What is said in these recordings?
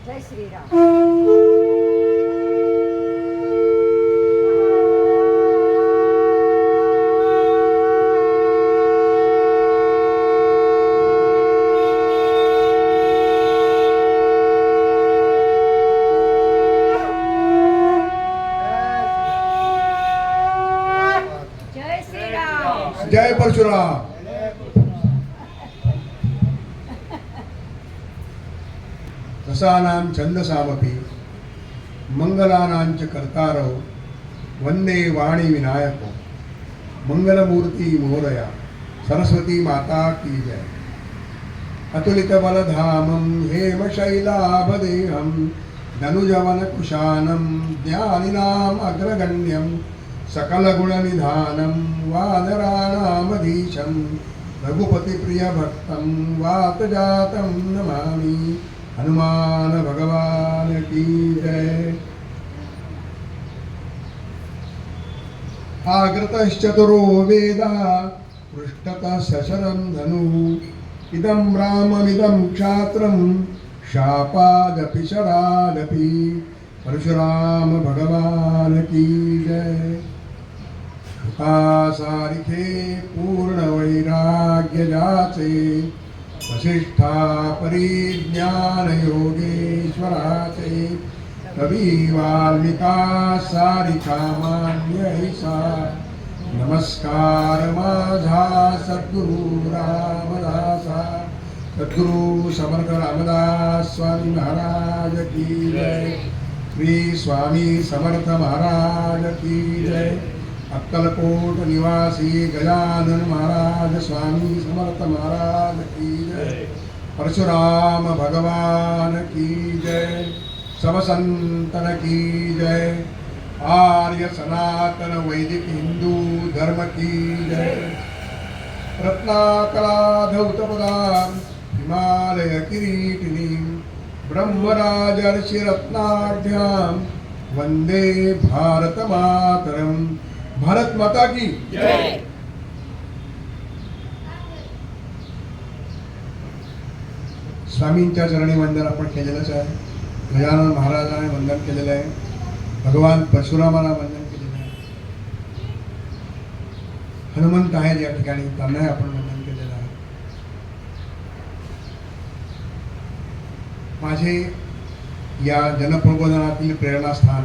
जय श्रीराम. जय श्रीराम. जय परशुराम. रसानां छंदसामपि मंगलानांच कर्तारौ वंदे वाणी विनायको मंगलमूर्ती मोरया सरस्वती माता की जय. अतुलित बलधामं हेमशैलाभदेहं धनुजवनकुशानं ज्ञानिनाम् अग्रगण्यं सकलगुणनिधानं वानराणामधीशं रघुपतिप्रियभक्तं वातजातं नमामि. हनुमान भगवान की जय. आगतश्चतुरो वेदा पृष्ठतः सशरं धनुः इदं राममिदं क्षात्रं शापादपि शरादपि. परशुराम भगवान की जय. सुखासारिखे पूर्ण वैराग्य जाचे वसिष्ठा परिज्ञान योगेश्वराचे कवी वाल्मिका सारिका मान्य ऐसा. नमस्कार माझा सद्गुरु रामदासा. सद्गुरु समर्थ रामदास स्वामी महाराज की जय. श्री स्वामी समर्थ महाराज की जय. अक्कलकोट निवासी गजानन महाराज स्वामी समर्थ महाराज की जय. परशुराम भगवान की जय. सब संतन की जय. आर्य सनातन वैदिक हिंदू धर्म की जय. रत्नाकरा धौतपदां हिमालय किरीटिनीं ब्रह्मराजर्षि रत्नाढ्यां वंदे भारत मातरम. भारत माता की जय. स्वामींच्या चरणी वंदन आपण केलेलंच आहे. गजानन महाराजांना वंदन केलेलं आहे. भगवान परशुरामाला वंदन केलेलं आहे. हनुमंत आहेत या ठिकाणी, त्यांनाही आपण वंदन केलेलं आहे. माझे या जनप्रबोधनातील प्रेरणास्थान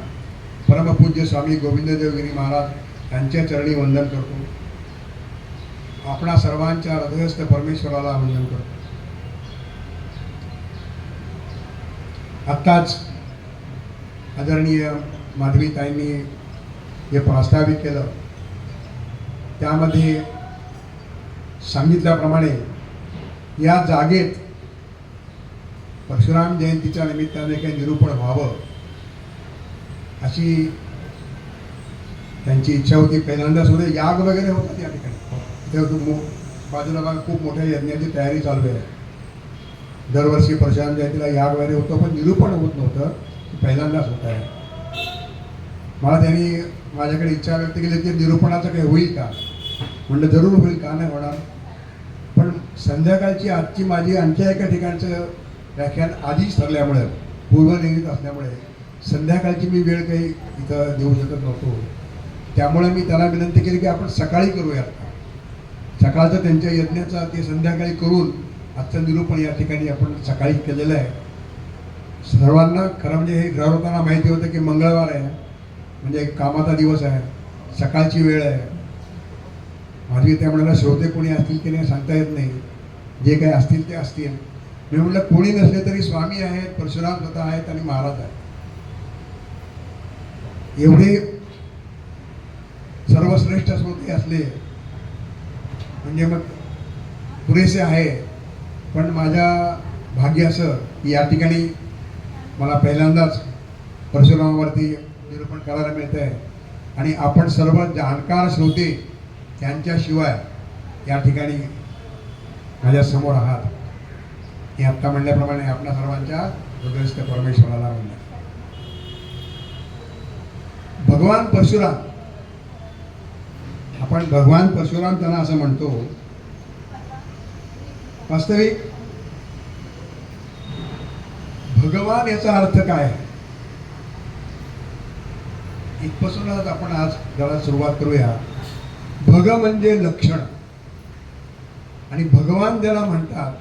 परमपूज्य स्वामी गोविंददेवगिरी महाराज यांच्या चरणी वंदन करतो. आपणा सर्वांच्या हृदयस्थ परमेश्वराला वंदन करतो. आत्ताच आदरणीय माधवीताईंनी जे प्रास्ताविक केलं त्यामध्ये सांगितल्याप्रमाणे या जागेत परशुराम जयंतीच्या निमित्ताने काही निरूपण व्हावं अशी त्यांची इच्छा होती. पहिल्यांदा सुद्धा याग वगैरे होतात या ठिकाणी. बाजूला खूप मोठ्या यज्ञाची तयारी चालू आहे. दरवर्षी परशुराम जयंतीला याग वगैरे होतं, पण निरूपण होत नव्हतं. पहिल्यांदाच होत आहे. मला त्यांनी माझ्याकडे इच्छा व्यक्त केली की निरूपणाचं काही होईल का. म्हणलं जरूर होईल, का नाही होणार. पण संध्याकाळची आजची माझी आणखी एका ठिकाणचं व्याख्यान आधीच ठरल्यामुळे पूर्वनिर्मित असल्यामुळे संध्याकाळची मी वेळ काही इथं देऊ शकत नव्हतो. त्यामुळे मी त्याला विनंती केली की आपण सकाळी करूयात. सकाळचं त्यांच्या यज्ञाचं ते संध्याकाळी करून आजचं निरूपण या ठिकाणी आपण सकाळी केलेलं आहे. सर्वांना खरं म्हणजे हे ठरवताना माहिती होतं की मंगळवार आहे, म्हणजे कामाचा दिवस आहे, सकाळची वेळ आहे. माझी त्या म्हणाला श्रोते कोणी असतील की नाही सांगता येत नाही. जे काही असतील ते असतील. मी म्हटलं कोणी नसले तरी स्वामी आहेत, परशुराम स्वतः आहेत आणि महाराज आहेत. एवढे सर्वश्रेष्ठ श्रोते असले म्हणजे मग पुरेसे आहे. पण माझ्या भाग्य असं की या ठिकाणी मला पहिल्यांदाच परशुरामावरती निरूपण करायला मिळतं आहे. आणि आपण सर्व जाणकार श्रोते त्यांच्याशिवाय या ठिकाणी माझ्यासमोर आहात. हे आत्ता म्हणल्याप्रमाणे आपल्या सर्वांच्या हृदयस्थ परमेश्वराला म्हणलं. भगवान परशुराम, आपण भगवान परशुराम त्यांना असं म्हणतो. वास्तविक भगवान याचा अर्थ काय आहे इथपासूनच आपण आज जरा सुरुवात करूया. भग म्हणजे लक्षण आणि भगवान ज्याला म्हणतात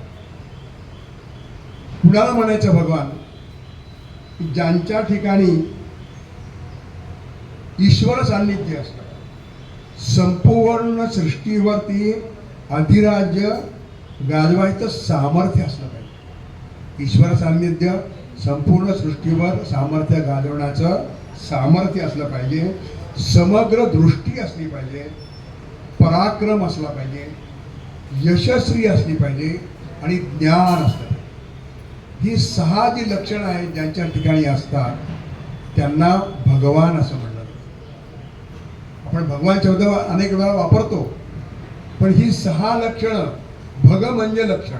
कुणाला म्हणायचं भगवान ज्यांच्या ठिकाणी ईश्वर सान्निध्य असतं. संपूर्ण सृष्टीवरती अधिराज्य गाजवायचं सामर्थ्य असलं पाहिजे. ईश्वर सान्निध्य संपूर्ण सृष्टीवर सामर्थ्य गाजवण्याचं सामर्थ्य असलं पाहिजे. समग्र दृष्टी असली पाहिजे. पराक्रम असला पाहिजे. यशस्वी असली पाहिजे आणि ज्ञान असलं पाहिजे. ही 6 जी लक्षणं आहेत ज्यांच्या ठिकाणी असतात त्यांना भगवान असं म्हणलं जातं. आपण भगवान शब्द अनेक वेळा वापरतो पण ही 6 लक्षणं भग म्हणजे लक्षण.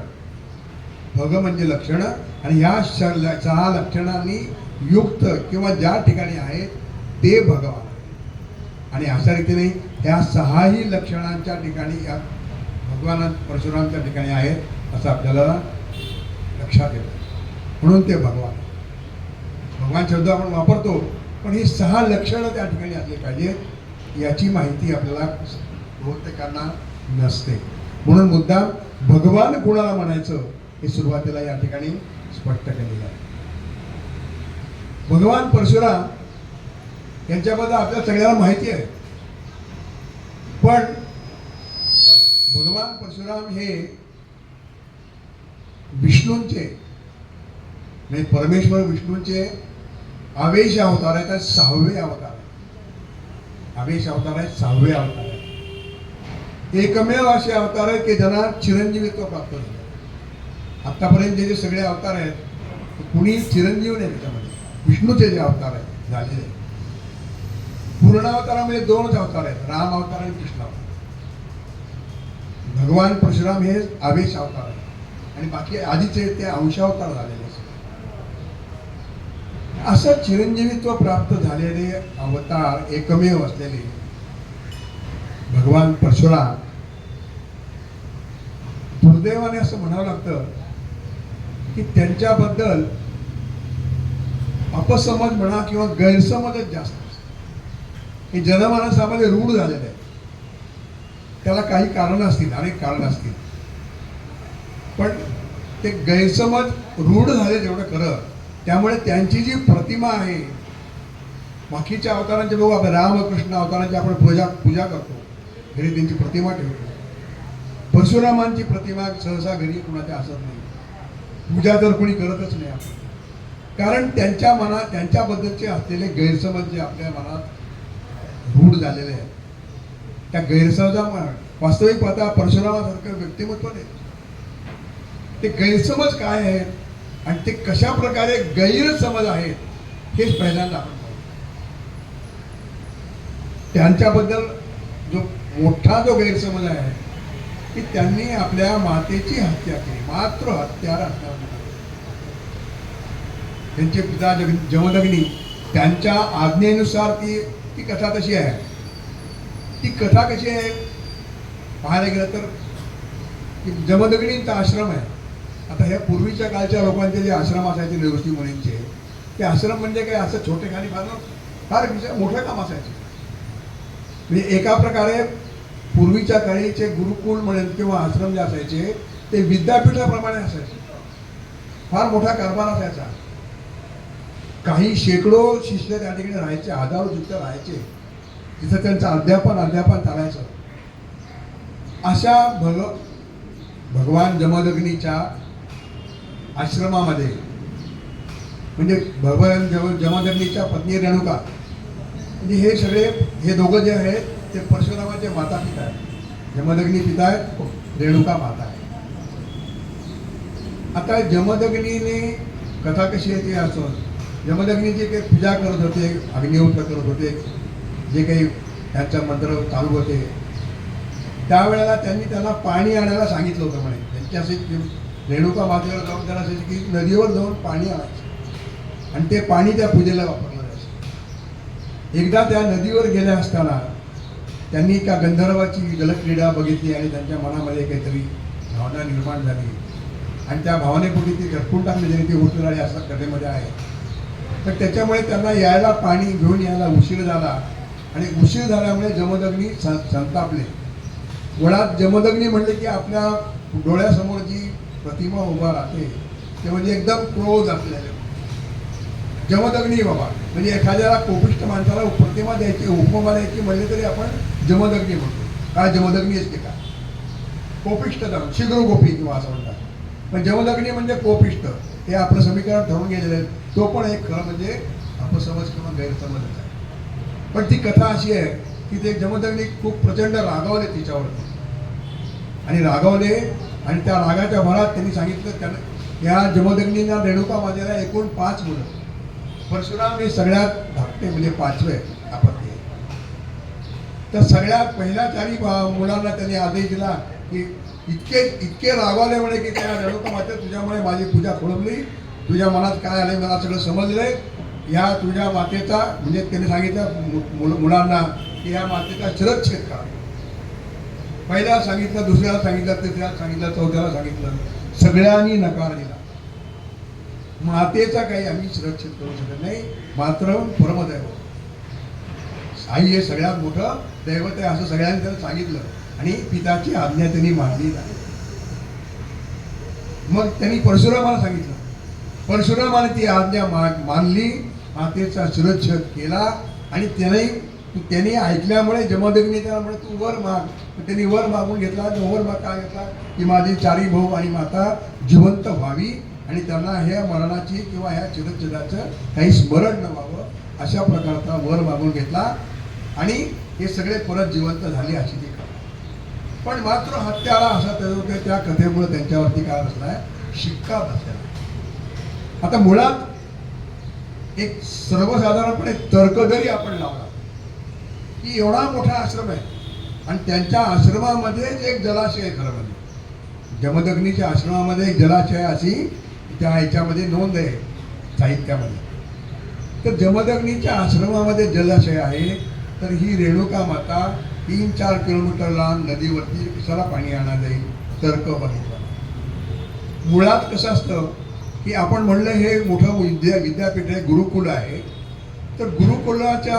भग म्हणजे लक्षणं आणि ह्या 6 लक्षणांनी युक्त किंवा ज्या ठिकाणी आहेत ते भगवान. आणि अशा रीतीने ह्या 6ही लक्षणांच्या ठिकाणी या भगवान परशुरामच्या ठिकाणी आहेत असं आपल्याला लक्षात येतं. म्हणून ते भगवान. भगवान शब्द आपण वापरतो पण ही 6 लक्षणं त्या ठिकाणी असली पाहिजेत याची माहिती आपल्याला बहुतेकांना नसते. म्हणून मुद्दा भगवान कुणाला म्हणायचं हे सुरुवातीला या ठिकाणी स्पष्ट केलेलं आहे. भगवान परशुराम यांच्याबद्दल आपल्या सगळ्यांना माहिती आहे पण भगवान परशुराम हे विष्णूंचे म्हणजे परमेश्वर विष्णूंचे आवेश अवतार आहेत. 6वे अवतार आहेत. आवेश अवतार आहेत. 6वे अवतार आहेत. एकमेव असे अवतार आहेत की ज्यांना चिरंजीवित्व प्राप्त झाले. आतापर्यंत जे सगळे अवतार आहेत कुणी चिरंजीव नाही त्याच्यामध्ये. विष्णूचे जे अवतार आहेत झालेले पूर्ण अवतारामध्ये 2च अवतार आहेत राम अवतार आणि कृष्ण अवतार. भगवान परशुराम हे आवेश अवतार आहेत आणि बाकी आधीचे ते अंशावतार झालेले असं चिरंजीवित्व प्राप्त झालेले अवतार एकमेव असलेले भगवान परशुराम दुर्दैवाने असं म्हणावं लागतं की त्यांच्याबद्दल अपसमज म्हणा किंवा गैरसमजच जास्त असते. हे जनमानसामध्ये रूढ झालेलं आहे. त्याला काही कारणं असतील अनेक कारणं असतील पण ते गैरसमज रूढ झाले तेवढं खरं. त्यामुळे त्यांची जी प्रतिमा आहे बाकीच्या अवतारांचे बघू आपण रामकृष्ण अवतारांची आपण पूजा करतो घरी त्यांची प्रतिमा ठेवतो. परशुरामांची प्रतिमा सहसा घरी कुणाच्या असत नाही. पूजा तर कोणी करतच नाही आपण. कारण त्यांच्या मनात त्यांच्याबद्दलचे असलेले गैरसमज जे आपल्या मनात रूढ झालेले आहेत त्या गैरसमजामुळे वास्तविक पाहता परशुरामासारखं व्यक्तिमत्व नाही. ते गैरसमज काय आहेत आणि ते कशा प्रकारे गैरसमज आहेत हेच पहिल्यांदा आपण पाहू. त्यांच्याबद्दल जो मोठा जो गैरसमज आहे की त्यांनी आपल्या मातेची हत्या केली. मात्र हत्यार असणार त्यांचे पिता जमदग्नी त्यांच्या आज्ञेनुसार ती कथा तशी आहे. ती कथा कशी आहे पाहायला गेलं तर की जमदग्नींचा आश्रम आहे. आता ह्या पूर्वीच्या काळच्या लोकांचे जे आश्रम असायचे देवस्थी मुनींचे ते आश्रम म्हणजे काय असं छोटे खाली फार मोठं काम असायचे. म्हणजे एका प्रकारे पूर्वीच्या काळीचे गुरुकुल म्हणेल किंवा आश्रम जे असायचे ते विद्यापीठाप्रमाणे असायचे. फार मोठा कारभार असायचा. काही शेकडो शिष्य त्या ठिकाणी राहायचे. हजारो शिष्य राहायचे. तिथं त्यांचं अध्यापन चालायचं. अशा भगवान जमदग्नीच्या आश्रमामध्ये म्हणजे भगवान जमदग्नीच्या पत्नी रेणुका म्हणजे हे सगळे हे दोघं जे आहेत ते परशुरामाचे माता पिता आहेत. जमदग्नी पिता आहेत. रेणुका माता आहे. आता जमदग्नीने कथा कशी आहे ती असं जमदग्नी जे काही पूजा करत होते अग्निहोत्र करत होते जे काही त्यांचा मंत्र चालू होते त्यावेळेला त्यांनी त्यांना पाणी आणायला सांगितलं होतं. म्हणे त्यांची असे रेणुका मातेवर जाऊन त्यांना असायची की नदीवर जाऊन पाणी आणायचं आणि ते पाणी त्या पूजेला वापरलं जायचं. एकदा त्या नदीवर गेल्या असताना त्यांनी एका गंधर्वाची जलक्रीडा बघितली आणि त्यांच्या मनामध्ये काहीतरी भावना निर्माण झाली आणि त्या भावनेपोटी ती झटकून टाकली जरी ती होत राहिली असं कथेमध्ये आहे. तर त्याच्यामुळे त्यांना यायला पाणी घेऊन यायला उशीर झाला आणि उशीर झाल्यामुळे जमदग्नी संतापले. वडात जमदग्नी म्हणले की आपल्या डोळ्यासमोर जी प्रतिमा उभा राहते ते म्हणजे एकदम क्रोध असलेले जमदग्नी बाबा. म्हणजे एखाद्याला कोपिष्ट माणसाला प्रतिमा द्यायची उपमा द्यायची म्हणले तरी आपण जमदग्नी म्हणतो. काय जमदग्नी असते का? कोपिष्ट शीघ्र गोपी किंवा असं म्हणतात. पण जमदग्नी म्हणजे कोपिष्ट. हे आपलं समीकरण ठरवून गेलेलं आहे. तो पण एक खरं म्हणजे अपसमज किंवा गैरसमजच आहे. पण ती कथा अशी आहे की ते जमदग्नी खूप प्रचंड रागावले तिच्यावरती आणि रागावले आणि त्या रागाच्या भरात त्यांनी सांगितलं त्यांना या जमदग्नींना रेणुका मातेला एकूण 5 मुलं. परशुराम हे सगळ्यात धाकटे म्हणजे 5वे आपत्ती. तर सगळ्यात पहिल्या 4 मुलांना त्यांनी आदेश दिला की इतके रागावले म्हणे की त्या रेणुका माते तुझ्यामुळे माझी पूजा खोळंबली. तुझ्या मनात काय आलंय मला सगळं समजलंय. या तुझ्या मातेचा म्हणजे त्यांनी सांगितलं मुलांना की या मातेचा शिरच्छेद करा. पहिल्याला सांगितलं, दुसऱ्याला सांगितलं, तिसऱ्याला सांगितलं, चौथ्याला सांगितलं. सगळ्यांनी नकार दिला. मातेचा काही आम्ही शिरच्छेद करू शकत नाही. मात्र परमदैवत आई हे सगळ्यात मोठं दैवत आहे असं सगळ्यांनी त्यांना सांगितलं आणि पिताची आज्ञा त्यांनी मानली नाही. मग त्यांनी परशुरामाला सांगितलं. परशुरामाने ती आज्ञा मानली. मातेचा शिरच्छेद केला आणि त्यांनी ऐकल्यामुळे जमदग्नी त्याला म्हणे तू वर माग. त्यांनी वर मागून घेतला. वर माग काय घेतला की माझी 4 भाऊ आणि माता जिवंत व्हावी आणि त्यांना ह्या मरणाची किंवा ह्या शिरच्छेदाचं काही स्मरण न व्हावं अशा प्रकारचा वर मागून घेतला आणि हे सगळे परत जिवंत झाले अशी ती कथा. पण मात्र हत्यारा असा होते त्या कथेमुळे त्यांच्यावरती काय बसलाय शिक्का बसला. आता मुळात एक सर्वसाधारणपणे तर्क जरी आपण लावला की एवढा मोठा आश्रम आहे आणि त्यांच्या आश्रमामध्येच एक जलाशय आहे. खरं म्हणजे जमदग्नीच्या आश्रमामध्ये एक जलाशय अशी त्या ह्याच्यामध्ये नोंद आहे साहित्यामध्ये. तर जमदग्नीच्या आश्रमामध्ये जलाशय आहे. तर ही रेणुका माता 3-4 किलोमीटर लांब नदीवरती कशाला पाणी आणा जाईल तर्क बघितला. मुळात कसं असतं की आपण म्हणलं हे मोठं विद्यापीठ आहे, गुरुकुल आहे. तर गुरुकुलाच्या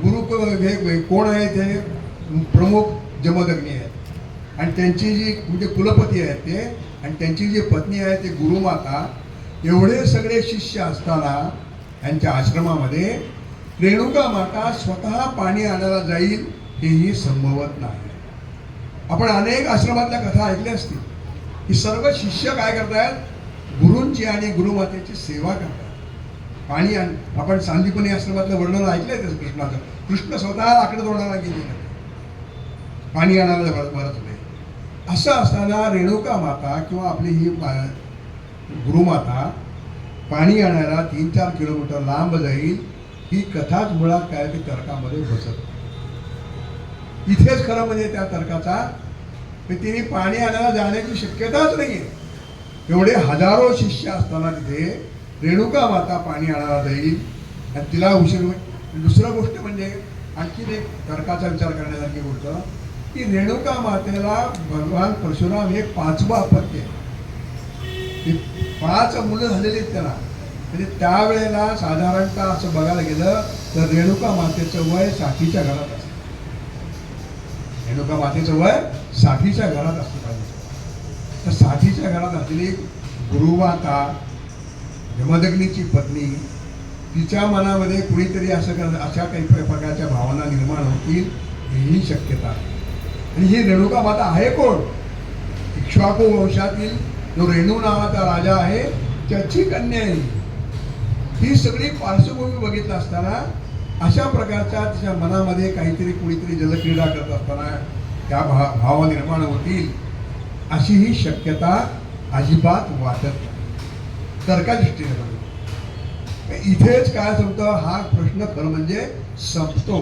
हे कोण आहे ते प्रमुख जमदग्नी आहेत आणि त्यांची जी म्हणजे कुलपती आहेत ते आणि त्यांची जी पत्नी आहे ते गुरुमाता. एवढे सगळे शिष्य असताना यांच्या आश्रमामध्ये रेणुका माता स्वतः पाणी आणायला जाईल हेही संभवत नाही. आपण अनेक आश्रमातल्या कथा ऐकल्या असतील की सर्व शिष्य काय करतायत गुरूंची आणि गुरुमातेची सेवा करतात. पाणी आपण सांदीपनी आश्रमातलं वर्णन ऐकलंय त्याचं कृष्णाचं. कृष्ण स्वतः आकडे तोडायला गेले पाणी आणायला बरंच नाही. असं असताना रेणुका माता किंवा आपली ही गुरुमाता पाणी आणायला 3-4 किलोमीटर लांब जाईल ही कथाच मुळात काय ती तर्कामध्ये बसत. इथेच खरं म्हणजे त्या तर्काचा तिने पाणी आणायला जाण्याची शक्यताच नाहीये. एवढे हजारो शिष्य असताना तिथे रेणुका माता पाणी आणायला जाईल आणि तिला उशीर होईल. दुसरं गोष्ट म्हणजे आणखीन एक तर्काचा विचार करण्यासारखी गोष्ट की रेणुका मातेला भगवान परशुराम हे 5वं अपत्य आहे. 5 मुलं झालेली आहेत त्याला. म्हणजे त्यावेळेला साधारणतः असं बघायला गेलं तर रेणुका मातेचं वय 60च्या घरात असतं. रेणुका मातेचं वय 60च्या घरात असतं पाहिजे. तर 60च्या घरात असलेली गुरुमाता जमदग्नीची पत्नी तिच्या मनामध्ये कुणीतरी अशा काही प्रकारच्या भावना निर्माण होतील ही शक्यता आहे. आणि ही रेणुका माता आहे कोण? इक्ष्वाकू वंशातील जो रेणू नावाचा राजा आहे त्याची कन्या आहे. ही सगळी पार्श्वभूमी बघितलं असताना अशा प्रकारच्या तिच्या मनामध्ये काहीतरी कुणीतरी जलक्रीडा करत असताना त्या भाव निर्माण होतील अशी ही शक्यता अजिबात वाटत नाही तर्कादृष्टीने. इथेच काय सांगतं हा प्रश्न खरं म्हणजे संपतो.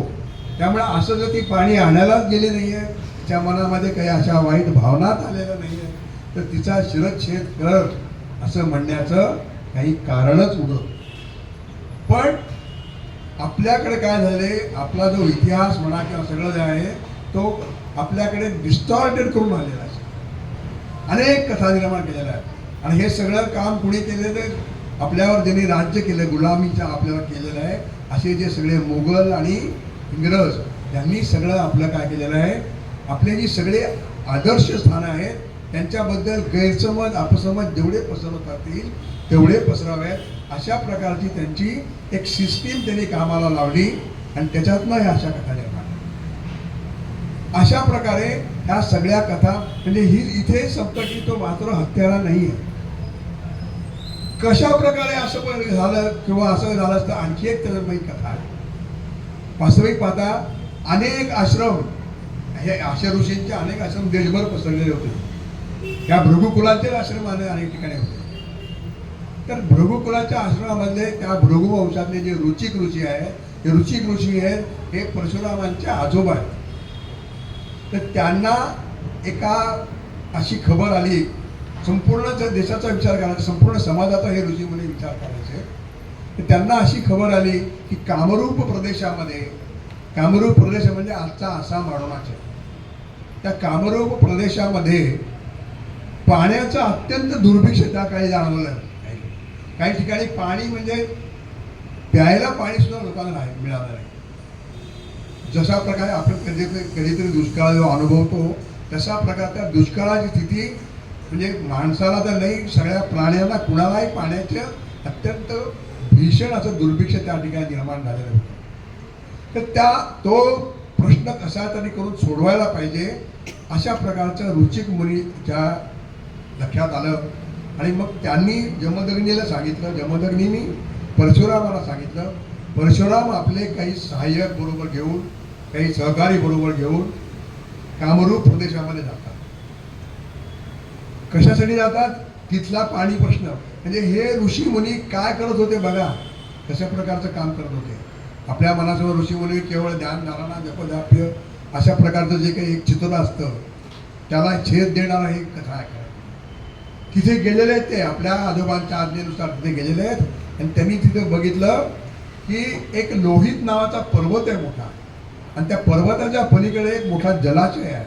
त्यामुळे असं जर ती पाणी आणायलाच गेली नाहीये तिच्या मनामध्ये काही अशा वाईट भावनाच आलेल्या नाहीये तर तिचा शिरच्छेद कर असं म्हणण्याचं काही कारणच उरत. पण आपल्याकडे काय झाले आपला जो इतिहास म्हणा किंवा सगळं जे आहे तो आपल्याकडे डिस्टॉर्टेड करून आलेला आहे. अनेक कथा निर्माण केलेल्या आहेत. आणि हे सगळं काम कुणी केलेलं? आपल्यावर ज्यांनी राज्य केलं, गुलामीचं आपल्याला केलेलं आहे, असे जे सगळे मोगल आणि इंग्रज यांनी सगळं आपलं काय केलेलं आहे? आपले जी सगळे आदर्श स्थानं आहेत त्यांच्याबद्दल गैरसमज अपसमज जेवढे पसरवता येईल तेवढे पसरावेत, अशा प्रकारची त्यांची एक सिस्टीम त्यांनी कामाला लावली आणि त्याच्यातनं ह्या अशा कथा निर्माण. अशा प्रकारे ह्या सगळ्या कथा, म्हणजे ही इथे संपतं की तो मात्र हत्यारा नाही आहे. कशा प्रकारे असं पण झालं किंवा असं झालं असतं, आणखी एक त्याच्यामध्ये कथा आहे. वास्तविक पाहता अनेक आश्रम, हे आशा ऋषींचे अनेक आश्रम देशभर पसरलेले होते. त्या भृगुकुलाचे आश्रम अनेक ठिकाणी होते. तर भृगुकुलाच्या आश्रमामधले त्या भृगु वंशातले जे रुचिक ऋषी आहेत, हे रुचिक ऋषी आहेत हे परशुरामांचे आजोबा आहेत. तर त्यांना एका अशी खबर आली, संपूर्ण देशाचा विचार करायचा, संपूर्ण समाजाचा हे ऋषीमुनी विचार करायचे. तर त्यांना अशी खबर आली की कामरूप प्रदेशामध्ये, कामरूप प्रदेश म्हणजे आजचा आसाम अरुणाचल, त्या कामरूप प्रदेशामध्ये पाण्याचं अत्यंत दुर्भिक्ष त्या काळी जाणवलं. काही ठिकाणी पाणी म्हणजे प्यायला पाणी सुद्धा लोकांना नाही मिळालं नाही. जशा प्रकारे आपण कधीतरी दुष्काळ जो अनुभवतो तसा प्रकारच्या दुष्काळाची स्थिती, म्हणजे माणसाला तर नाही, सगळ्या प्राण्यांना कुणालाही पाण्याचं अत्यंत भीषण असं दुर्भिक्ष त्या ठिकाणी निर्माण झालेलं होतं. तर तो प्रश्न कसा तरी करून सोडवायला पाहिजे, अशा प्रकारचं रुचिक मुनीच्या लक्षात आलं. आणि मग त्यांनी जमदग्नीला सांगितलं, जमदग्नींनी परशुरामाला सांगितलं. परशुराम आपले काही सहाय्यक बरोबर घेऊन, काही सहकारी बरोबर घेऊन कामरूप प्रदेशामध्ये जातात. कशासाठी जातात? तिथला पाणी प्रश्न, म्हणजे हे ऋषी मुनी काय करत होते बघा, कशा प्रकारचं काम करत होते. आपल्या मनासमोर ऋषी मुनी केवळ ध्यान, धारणा, जपजाप्य अशा प्रकारचं जे काही एक चित्र असतं त्याला छेद देणारा हे कथा आहे. तिथे गेलेले आहेत ते, आपल्या आजोबांच्या आज्ञेनुसार तिथे गेलेले आहेत आणि त्यांनी तिथे बघितलं की एक लोहित नावाचा पर्वत आहे मोठा, आणि त्या पर्वताच्या पलीकडे एक मोठा जलाशय आहे.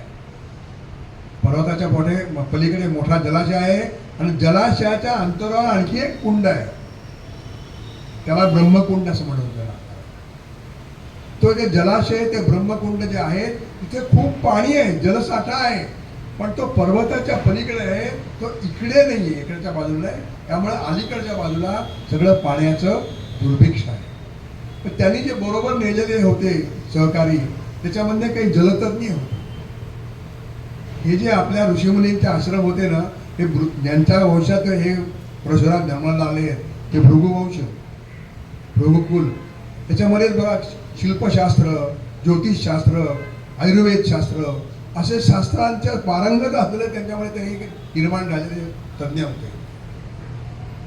पर्वताच्या पलीकडे मोठा जलाशय आहे आणि जलाशयाच्या अंतरावर आणखी एक कुंड आहे, त्याला ब्रह्मकुंड असं म्हणून त्याला. तो जे जलाशय, ते ब्रह्मकुंड जे आहे तिथे खूप पाणी आहे, जलसाठा आहे, पण तो पर्वताच्या पलीकडे आहे, तो इकडे नाही आहे, इकडच्या बाजूला आहे. त्यामुळे अलीकडच्या बाजूला सगळं पाण्याचं दुर्भिक्ष आहे. तर त्यांनी जे बरोबर नेलेले होते सहकारी, त्याच्यामध्ये काही जलतज्ञ होते. हे जे आपल्या ऋषीमुनींचे आश्रम होते ना, हे ज्यांच्या वंशात हे परशुराम जन्माला आले आहेत, ते भृगुवंश, भृगुकुल. त्याच्यामध्ये बघा शिल्पशास्त्र, ज्योतिषशास्त्र, आयुर्वेदशास्त्र असे शास्त्रांच्या पारंगत असलेले त्यांच्यामुळे ते निर्माण झालेले तज्ज्ञ होते.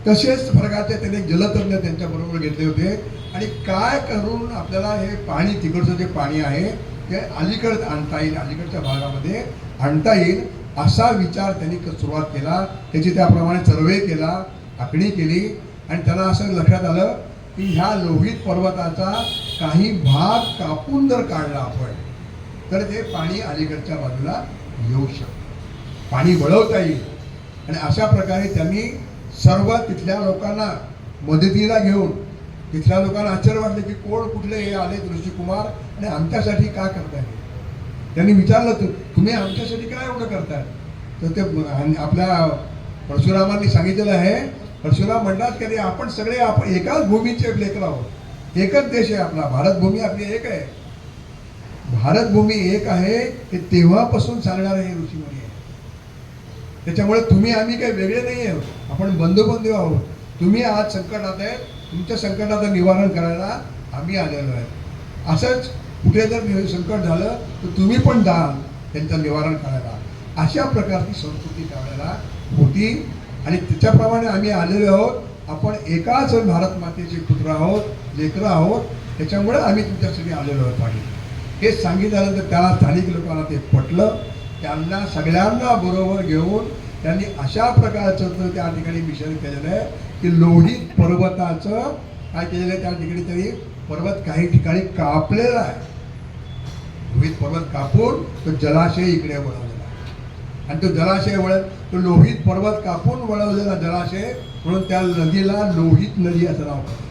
तसेच प्रकारचे त्यांनी जलतज्ञ त्यांच्याबरोबर घेतले होते. आणि काय करून आपल्याला हे पाणी, तिकडचं जे पाणी आहे ते अलीकडे आणता येईल, अलीकडच्या भागामध्ये आणता येईल, असा विचार त्यांनी सुरुवात केला. त्याची त्याप्रमाणे सर्वे केला, आखणी केली आणि त्यांना असं लक्षात आलं की ह्या लोहित पर्वताचा काही भाग कापून जर काढला आपण तर ते पाणी अलीकडच्या बाजूला येऊ शकतं, पाणी वळवता येईल. आणि अशा प्रकारे त्यांनी सर्व तिथल्या लोकांना मदतीला घेऊन, तिथल्या लोकांना आश्चर्य वाटले की कोण कुठले हे आले ऋषिकुमार आणि आमच्यासाठी काय करताय. त्यांनी विचारलं, तुम्ही आमच्यासाठी काय एवढं करताय? तर ते आपल्या परशुरामांनी सांगितलेलं आहे. परशुराम म्हणतात की आपण सगळे एकाच भूमीचे लेकर आहोत, एकच देश आहे आपला, भारत भूमी आपली एक आहे. भारत भूमी एक आहे हे तेव्हापासून सांगणारे हे ऋषीमुनी आहे. त्याच्यामुळे तुम्ही आम्ही काही वेगळे नाही आहोत, आपण बंधू आहोत. तुम्ही आज संकटात आहे, तुमच्या संकटाचं निवारण करायला आम्ही आलेलो आहे. असंच कुठे जर संकट झालं तर तुम्ही पण जाल त्यांचं निवारण करायला. अशा प्रकारची संस्कृती त्यावेळेला होती आणि त्याच्याप्रमाणे आम्ही आलेलो आहोत. आपण एकाच भारत मातेचे पुत्र आहोत, लेकरं आहोत, त्याच्यामुळे आम्ही तुमच्यासाठी आलेलो आहोत. आणि हे सांगितल्यानंतर त्याला स्थानिक लोकांना ते पटलं. त्यांना सगळ्यांना बरोबर घेऊन त्यांनी अशा प्रकारचं त्या ठिकाणी मिशन केलेलं आहे की लोहित पर्वताचं काय केलेलं आहे, त्या ठिकाणी तरी पर्वत काही ठिकाणी कापलेला आहे. लोहित पर्वत कापून तो जलाशय इकडे वळवलेला आहे आणि तो जलाशय वळत तो लोहित पर्वत कापून वळवलेला जलाशय, म्हणून त्या नदीला लोहित नदी असं नाव पडलं.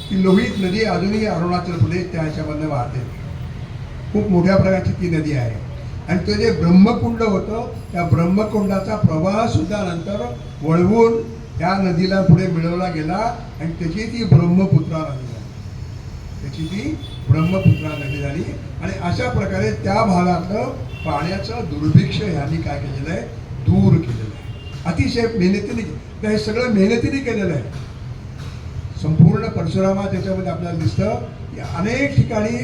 ती लोहित नदी अजूनही अरुणाचल प्रदेश त्या ह्याच्यामधनं वाहते. खूप मोठ्या प्रकारची ती नदी आहे. आणि ते जे ब्रह्मकुंड होतं, त्या ब्रह्मकुंडाचा प्रवाह सुद्धा नंतर वळवून त्या नदीला पुढे मिळवला गेला आणि त्याची ती ब्रह्मपुत्रा नदी झाली. त्याची ती ब्रह्मपुत्रा नदी झाली. आणि अशा प्रकारे त्या भागातलं पाण्याचं दुर्भिक्ष ह्यांनी काय केलेलं आहे, दूर केलेलं आहे. अतिशय मेहनतीने. तर हे सगळं मेहनतीने केलेलं आहे. संपूर्ण परशुरामा त्याच्यामध्ये आपल्याला दिसतं की अनेक ठिकाणी,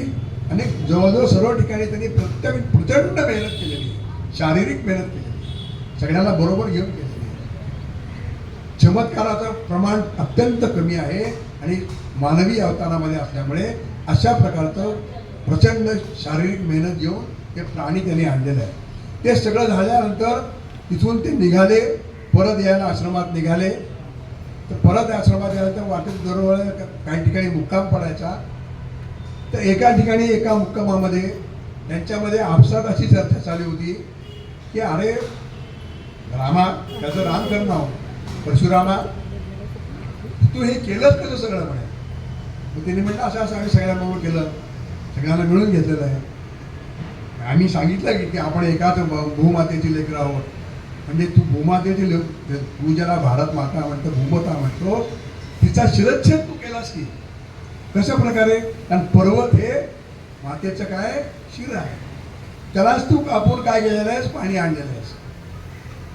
अनेक जवळजवळ सर्व ठिकाणी त्यांनी प्रचंड मेहनत केलेली आहे. शारीरिक मेहनत केलेली आहे. सगळ्यांना बरोबर घेऊन केलेली आहे. चमत्काराचं प्रमाण अत्यंत कमी आहे आणि मानवी अवतारामध्ये असल्यामुळे अशा प्रकारचं प्रचंड शारीरिक मेहनत घेऊन ते प्राणी त्यांनी आणलेलं आहे. ते सगळं झाल्यानंतर तिथून ते निघाले, परत यायला आश्रमात निघाले. तर परत आश्रमात यायला वाटेत जवळ काही ठिकाणी मुक्काम पडायचा. तर एका ठिकाणी एका मुक्कामामध्ये त्यांच्यामध्ये आपसात अशी चर्चा चालू होती की अरे रामा, त्याचं रामकर नाव परशुरामा, तू हे केलंच कसं सगळं म्हणे. मग त्यांनी म्हटलं असं असं आम्ही सगळ्यांबरोबर केलं, सगळ्यांना मिळून घेतलेलं आहे. आम्ही सांगितलं की आपण एकाच भूमातेची लेकरं आहोत. म्हणजे तू भूमातेची तू ज्याला भारत माता म्हणतो, भूमाता म्हणतो, तिचा शिरच्छेद तू केलास की कशा प्रकारे. कारण पर्वत हे मातेचं काय शिर आहे, त्यालाच तू कापून काय केलेलं आहेस, पाणी आणलेलं आहेस.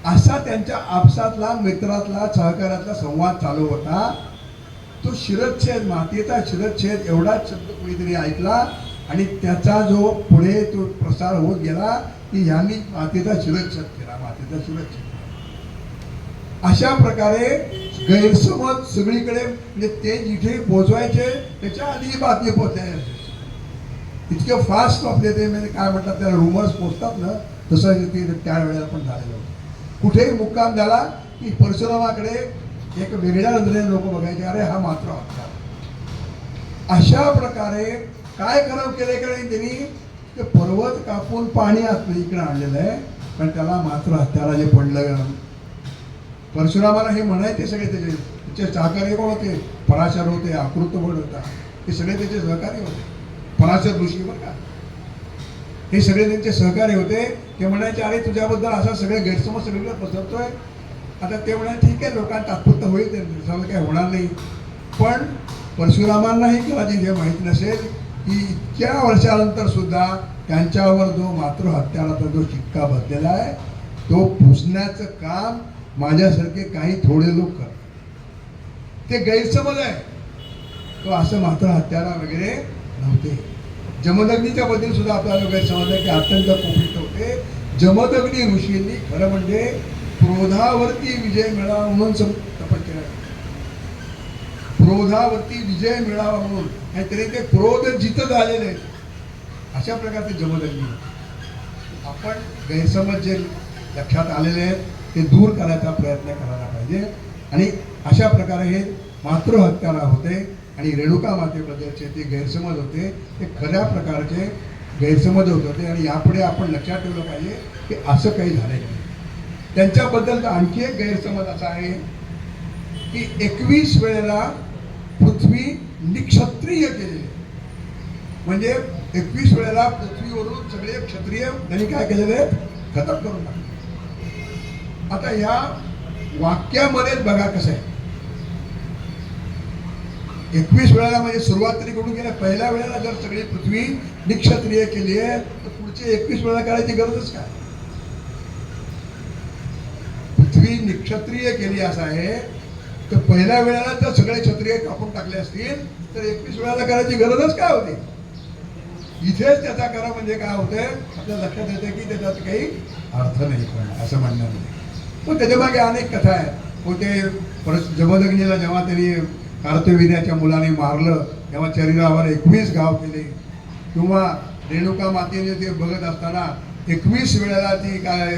असा त्यांच्या आपसातला, मित्रातला, सहकार्यातला संवाद चालू होता. तो शिरच्छेद, मातेचा शिरच्छेद एवढाच शब्द कोणीतरी ऐकला आणि त्याचा जो पुढे तो प्रसार होत गेला की ह्यांनी मातेचा शिरच्छेद केला, मातेचा शिरच्छेद. अशा प्रकारे गैरसमज सगळीकडे, म्हणजे ते जिथे पोहोचवायचे त्याच्या आधी बातमी पोहोचायचे. इतके फास्ट आपले ते म्हणजे काय म्हणतात त्याला, रुमर्स पोचतात ना, तसं ते त्यावेळेला पण झालेलं होतं. कुठेही मुक्काम झाला की परशुरामाकडे एक वेगळ्या नजरेने लोक बघायचे, अरे हा मात्र हत्यार. अशा प्रकारे काय करावं केले त्यांनी, ते पर्वत कापून पाणी आतमध्ये इकडे आणलेलं आहे. पण त्याला मात्र हत्यारा जे पडलं. परशुरामाला हे म्हणायचे सगळे त्याचे सहकारी कोण होते, पराशर होते, आकृतबळ होता, हे सगळे त्याचे सहकारी होते. पराशर ऋषी बरं का, हे सगळे त्यांचे सहकारी होते. ते म्हणायचे अरे तुझ्याबद्दल असा सगळे गैरसमज सगळीकडे पसरतोय. आता ते म्हणाले ठीक आहे, लोकांना तात्पुरतं होईल, त्याच्यामध्ये काही होणार नाही. पण परशुरामांनाही कदाचित हे माहीत नसेल की इतक्या वर्षानंतर सुद्धा त्यांच्यावर जो मात्र हत्याराचा जो शिक्का बसलेला आहे, तो पुसण्याचं काम माझ्यासारखे काही थोडे लोक करतात. ते गैरसमज आहे. तो असं मात्र हत्यारा वगैरे नव्हते. जमदग्नीच्या बद्दल सुद्धा आपल्याला गैरसमज आहे की अत्यंत कोपित होते. जमदग्नी ऋषींनी खरं म्हणजे क्रोधावरती विजय मिळावा म्हणून तपश्चर्या, क्रोधावरती विजय मिळावा म्हणून, नाहीतरी ते क्रोध जितत आलेले आहेत. अशा प्रकारचे जमदग्नी. आपण गैरसमज जे लक्षात आलेले आहेत ते दूर करायचा प्रयत्न करायला पाहिजे. आणि अशा प्रकारे हे मातृ हत्यारा होते आणि रेणुका मातेबद्दलचे ते गैरसमज होते, ते खऱ्या प्रकारचे गैरसमज होत होते. आणि यापुढे आपण लक्षात ठेवलं पाहिजे की असं काही झालं नाही. त्यांच्याबद्दल आणखी एक गैरसमज असा आहे की 21 वेळेला पृथ्वी निक्षत्रिय केलेली. म्हणजे 21 वेळेला पृथ्वीवरून सगळे क्षत्रिय त्यांनी काय केलेले आहेत, खतम करून टाकले. आता या वाक्यामध्येच बघा कसं आहे. 21 वेळेला म्हणजे सुरुवात तरी करून गेल्या. पहिल्या वेळेला जर सगळी पृथ्वी निक्षत्रिय केली आहे तर पुढचे 21 वेळा करायची गरजच काय. पृथ्वी निक्षत्रिय केली असं आहे तर पहिल्या वेळेला जर सगळे क्षत्रिय कापून टाकले असतील तर 21 वेळाला करायची गरजच काय होती. इथेच त्याचा करा म्हणजे काय होतंय, आपल्या लक्षात येते की त्याच्यात काही अर्थ नाही असं म्हणणं नाही. पण त्याच्या मागे अनेक कथा आहेत. ते जमदग्नीला जेव्हा त्यांनी कार्तवीर्याच्या मुलाने मारलं तेव्हा शरीरावर 21 घाव केले. किंवा रेणुका मातेने ते बघत असताना 21 वेळेला ती काय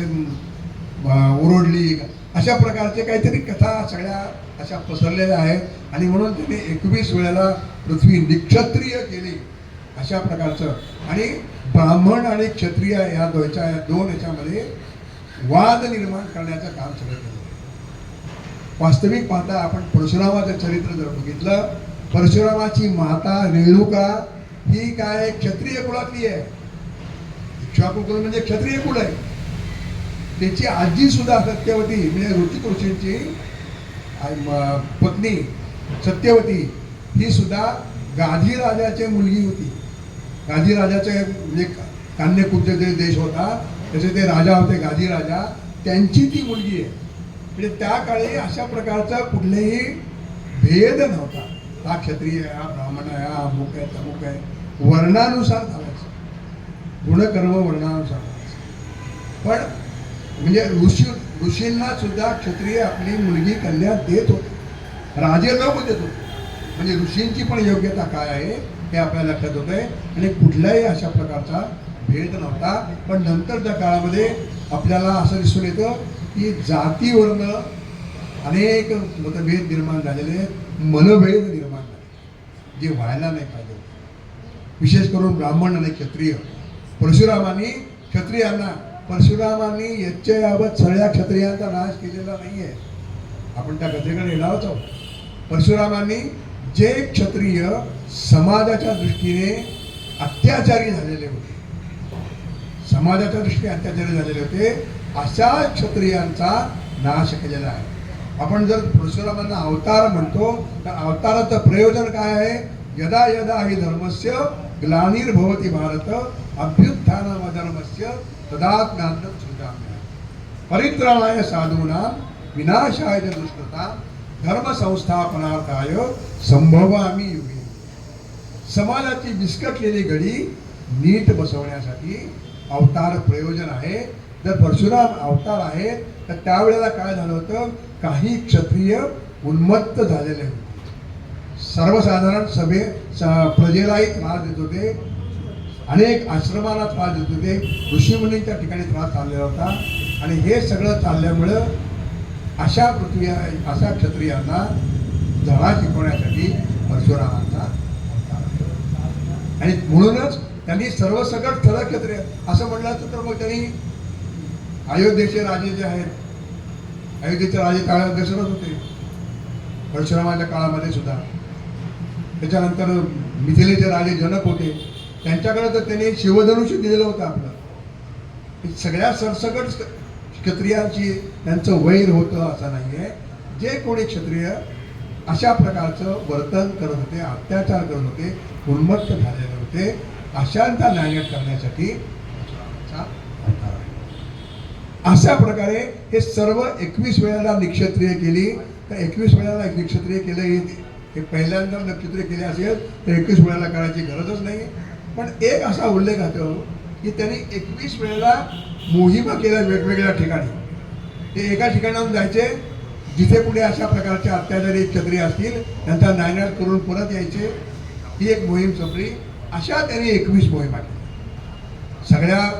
ओरडली. अशा प्रकारचे काहीतरी कथा सगळ्या अशा पसरलेल्या आहेत. आणि म्हणून त्यांनी 21 वेळेला पृथ्वी निक्षत्रिय केली अशा प्रकारचं. आणि ब्राह्मण आणि क्षत्रिय या दोन याच्यामध्ये वाद निर्माण करण्याचं काम सगळं केलं. वास्तविक पाहता आपण परशुरामाचं चरित्र जर बघितलं, परशुरामाची माता रेणुका ही काय क्षत्रिय कुळातली आहे. इक्ष्वाकू कुल म्हणजे क्षत्रिय कुळ आहे. त्याची आजी सुद्धा सत्यवती म्हणजे ऋतिक ऋषींची पत्नी सत्यवती ही सुद्धा गाधी राजाची मुलगी होती. गाधी राजाचे म्हणजे कान्यकुब्ज जे देश होता त्याचे ते राजा होते गाधी राजा, त्यांची ती मुलगी आहे. म्हणजे त्या काळी अशा प्रकारचा कुठलेही भेद नव्हता. हा क्षत्रिय आहे, हा ब्राह्मण आहे, हा अमुक आहे तमुक आहे, वर्णानुसार चालायचं. गुणकर्म वर्णानुसार चालायचं. पण म्हणजे ऋषींना सुद्धा क्षत्रिय आपली मुलगी कन्या देत होते, राजे लोक देत होते. म्हणजे ऋषींची पण योग्यता काय आहे हे आपल्याला लक्षात होत आहे. आणि कुठल्याही अशा प्रकारचा भेद नव्हता. पण नंतरच्या काळामध्ये आपल्याला असं दिसून येतं की जातीवरनं अनेक मतभेद निर्माण झालेले, मनभेद निर्माण झाले, जे व्हायला नाही पाहिजे. विशेष करून ब्राह्मण आणि क्षत्रिय. परशुरामांनी याच्याबाबत सगळ्या क्षत्रियांचा नाश केलेला नाही आहे. आपण त्या कथेकडे येणारच आहोत. परशुरामांनी जे क्षत्रिय समाजाच्या दृष्टीने अत्याचारी झालेले होते, समाजाच्या दृष्टीने अत्याचारी झालेले होते, अशा क्षत्रियांचा नाश केलेला आहे. आपण जर परशुरामांना अवतार म्हणतो तर अवताराचं प्रयोजन काय आहे? यदा यदा हि धर्मस्य ग्लानिर्भवति भारत अभ्युत्थानमधर्मस्य तदात्म्यान्तं सृजाम्यहम् परित्राणाय साधूनां विनाशाय च दुष्कृतां धर्म संस्थापनार्थाय संभवामि युगे. समाजाची विस्कटलेली घडी नीट बसवण्यासाठी अवतार प्रयोजन आहे. जर परशुराम अवतार आहे तर त्यावेळेला काय झालं होतं? काही क्षत्रिय उन्मत्त झालेले होते. सर्वसाधारण प्रजेलाही त्रास देत होते, अनेक आश्रमाला त्रास देत होते, ऋषीमुनींच्या ठिकाणी त्रास चाललेला होता. आणि हे सगळं चालल्यामुळं अशा क्षत्रियांना धडा शिकवण्यासाठी परशुरामांचा अवतार. आणि म्हणूनच त्यांनी सर्वसकट थळ क्षत्रिय असं म्हटलं तर मग त्यांनी अयोध्येचे राजे जे आहेत, अयोध्येचे राजे काळात दशरथ होते परशुरामाच्या काळामध्ये सुद्धा. त्याच्यानंतर मिथिलेचे राजे जनक होते, त्यांच्याकडे तर त्यांनी शिवधनुष्य दिलेलं होतं आपलं. सगळ्या सरसकट क्षत्रियांची त्यांचं वैर होतं असं नाही आहे. जे कोणी क्षत्रिय अशा प्रकारचं वर्तन करत होते, अत्याचार करत होते, उन्मत्त झालेले होते, अशांचा नायनाट करण्यासाठी परशुरामांचा अवतार आहे. अशा प्रकारे हे सर्व 21 वेळेला निक्षत्रिय केली. तर 21 वेळेला एक निक्षत्रिय केलं हे पहिल्यांदा नक्षत्रिय केले असेल तर 21 वेळेला करायची गरजच नाही. पण एक असा उल्लेख होतो की त्यांनी 21 वेळेला मोहिमा केल्या वेगवेगळ्या ठिकाणी. ते एका ठिकाणाहून जायचे जिथे कुठे अशा प्रकारचे अत्याचारी क्षत्रिय असतील त्यांचा नायनाट करून परत यायचे. ही एक मोहीम संपली. अशा त्यांनी 21 मोहिमा केल्या. सगळ्या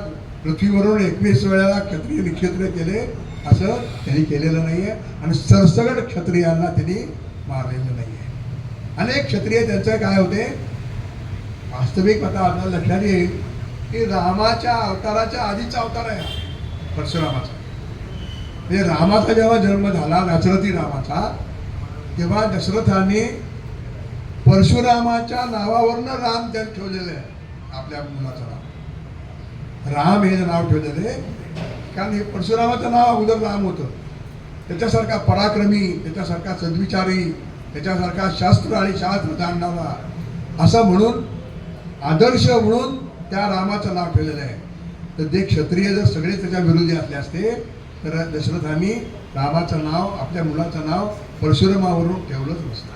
पृथ्वीवरून 21 वेळेला क्षत्रिय निक्षत्रिय केले असं त्यांनी केलेलं नाही आहे. आणि सरसगट क्षत्रियांना त्यांनी मारलेलं नाही आहे. अनेक क्षत्रिय त्यांचं काय होते, वास्तविक आता आपल्याला लक्षात येईल की रामाच्या अवताराच्या आधीचा अवतार आहे परशुरामाचा. म्हणजे रामाचा जेव्हा जन्म झाला, दशरथी रामाचा, तेव्हा दशरथाने परशुरामाच्या नावावरनं राम जन्म ठेवलेलं आहे. आपल्या मुलाचं नाव राम हे नाव ठेवलेलं आहे कारण हे परशुरामाचं नाव अगोदर राम होतं. त्याच्यासारखा पराक्रमी, त्याच्यासारखा सद्विचारी, त्याच्यासारखा शास्त्र आणि शास्त्र जाणणारा असं म्हणून आदर्श म्हणून त्या रामाचं नाव ठेवलेलं आहे. तर ते क्षत्रिय जर सगळे त्याच्या विरोधी असले असते तर दशरथांनी रामाचं नाव, आपल्या मुलाचं नाव परशुरामावरून ठेवलंच नसतं.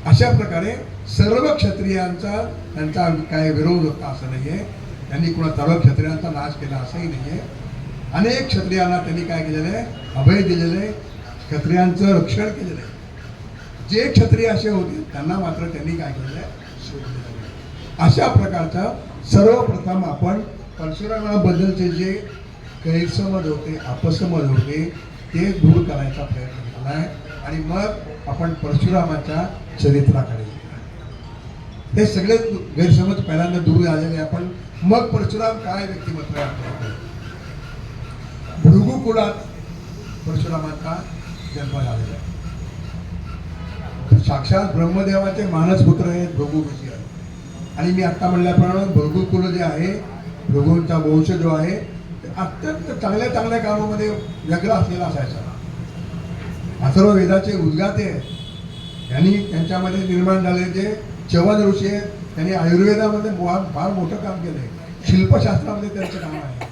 अशा प्रकारे सर्व क्षत्रियांचा त्यांचा काय विरोध होता असं नाही आहे. त्यांनी कुणा सर्व क्षत्रियांचा नाश केला असंही नाही आहे. अनेक क्षत्रियांना त्यांनी काय केलेलं आहे? अभय दिलेलं आहे, क्षत्रियांचं रक्षण केलेलं आहे. जे क्षत्रिय असे होते त्यांना मात्र त्यांनी काय केलेलं आहे? सोडलेलं आहे. अशा प्रकारचा सर्वप्रथम आपण परशुरामाबद्दलचे जे गैरसमज होते, अपसमज होते ते दूर करायचा प्रयत्न केला आहे. आणि मग आपण परशुरामाच्या चरित्राकडे हे सगळे गैरसमज पहिल्यांदा दूर झालेले आपण मग परशुराम काय व्यक्तिमत्व आहे. भृगु कुलात परशुरामांचा जन्म झालेला आहे. साक्षात ब्रह्मदेवाचे मानस पुत्र आहेत भृगु ऋषी आहेत. आणि मी आत्ता म्हणल्याप्रमाणे भृगु कुल जे आहे, भृगूंचा वंश जो आहे ते अत्यंत चांगल्या चांगल्या कामामध्ये व्यग्र असलेला असायचा. अथर्व वेदाचे उद्गाते यांनी त्यांच्यामध्ये निर्माण झालेले जे च्यवन ऋषी आहेत, त्यांनी आयुर्वेदामध्ये फार मोठं काम केलं आहे. शिल्पशास्त्रामध्ये त्यांचं काम आहे.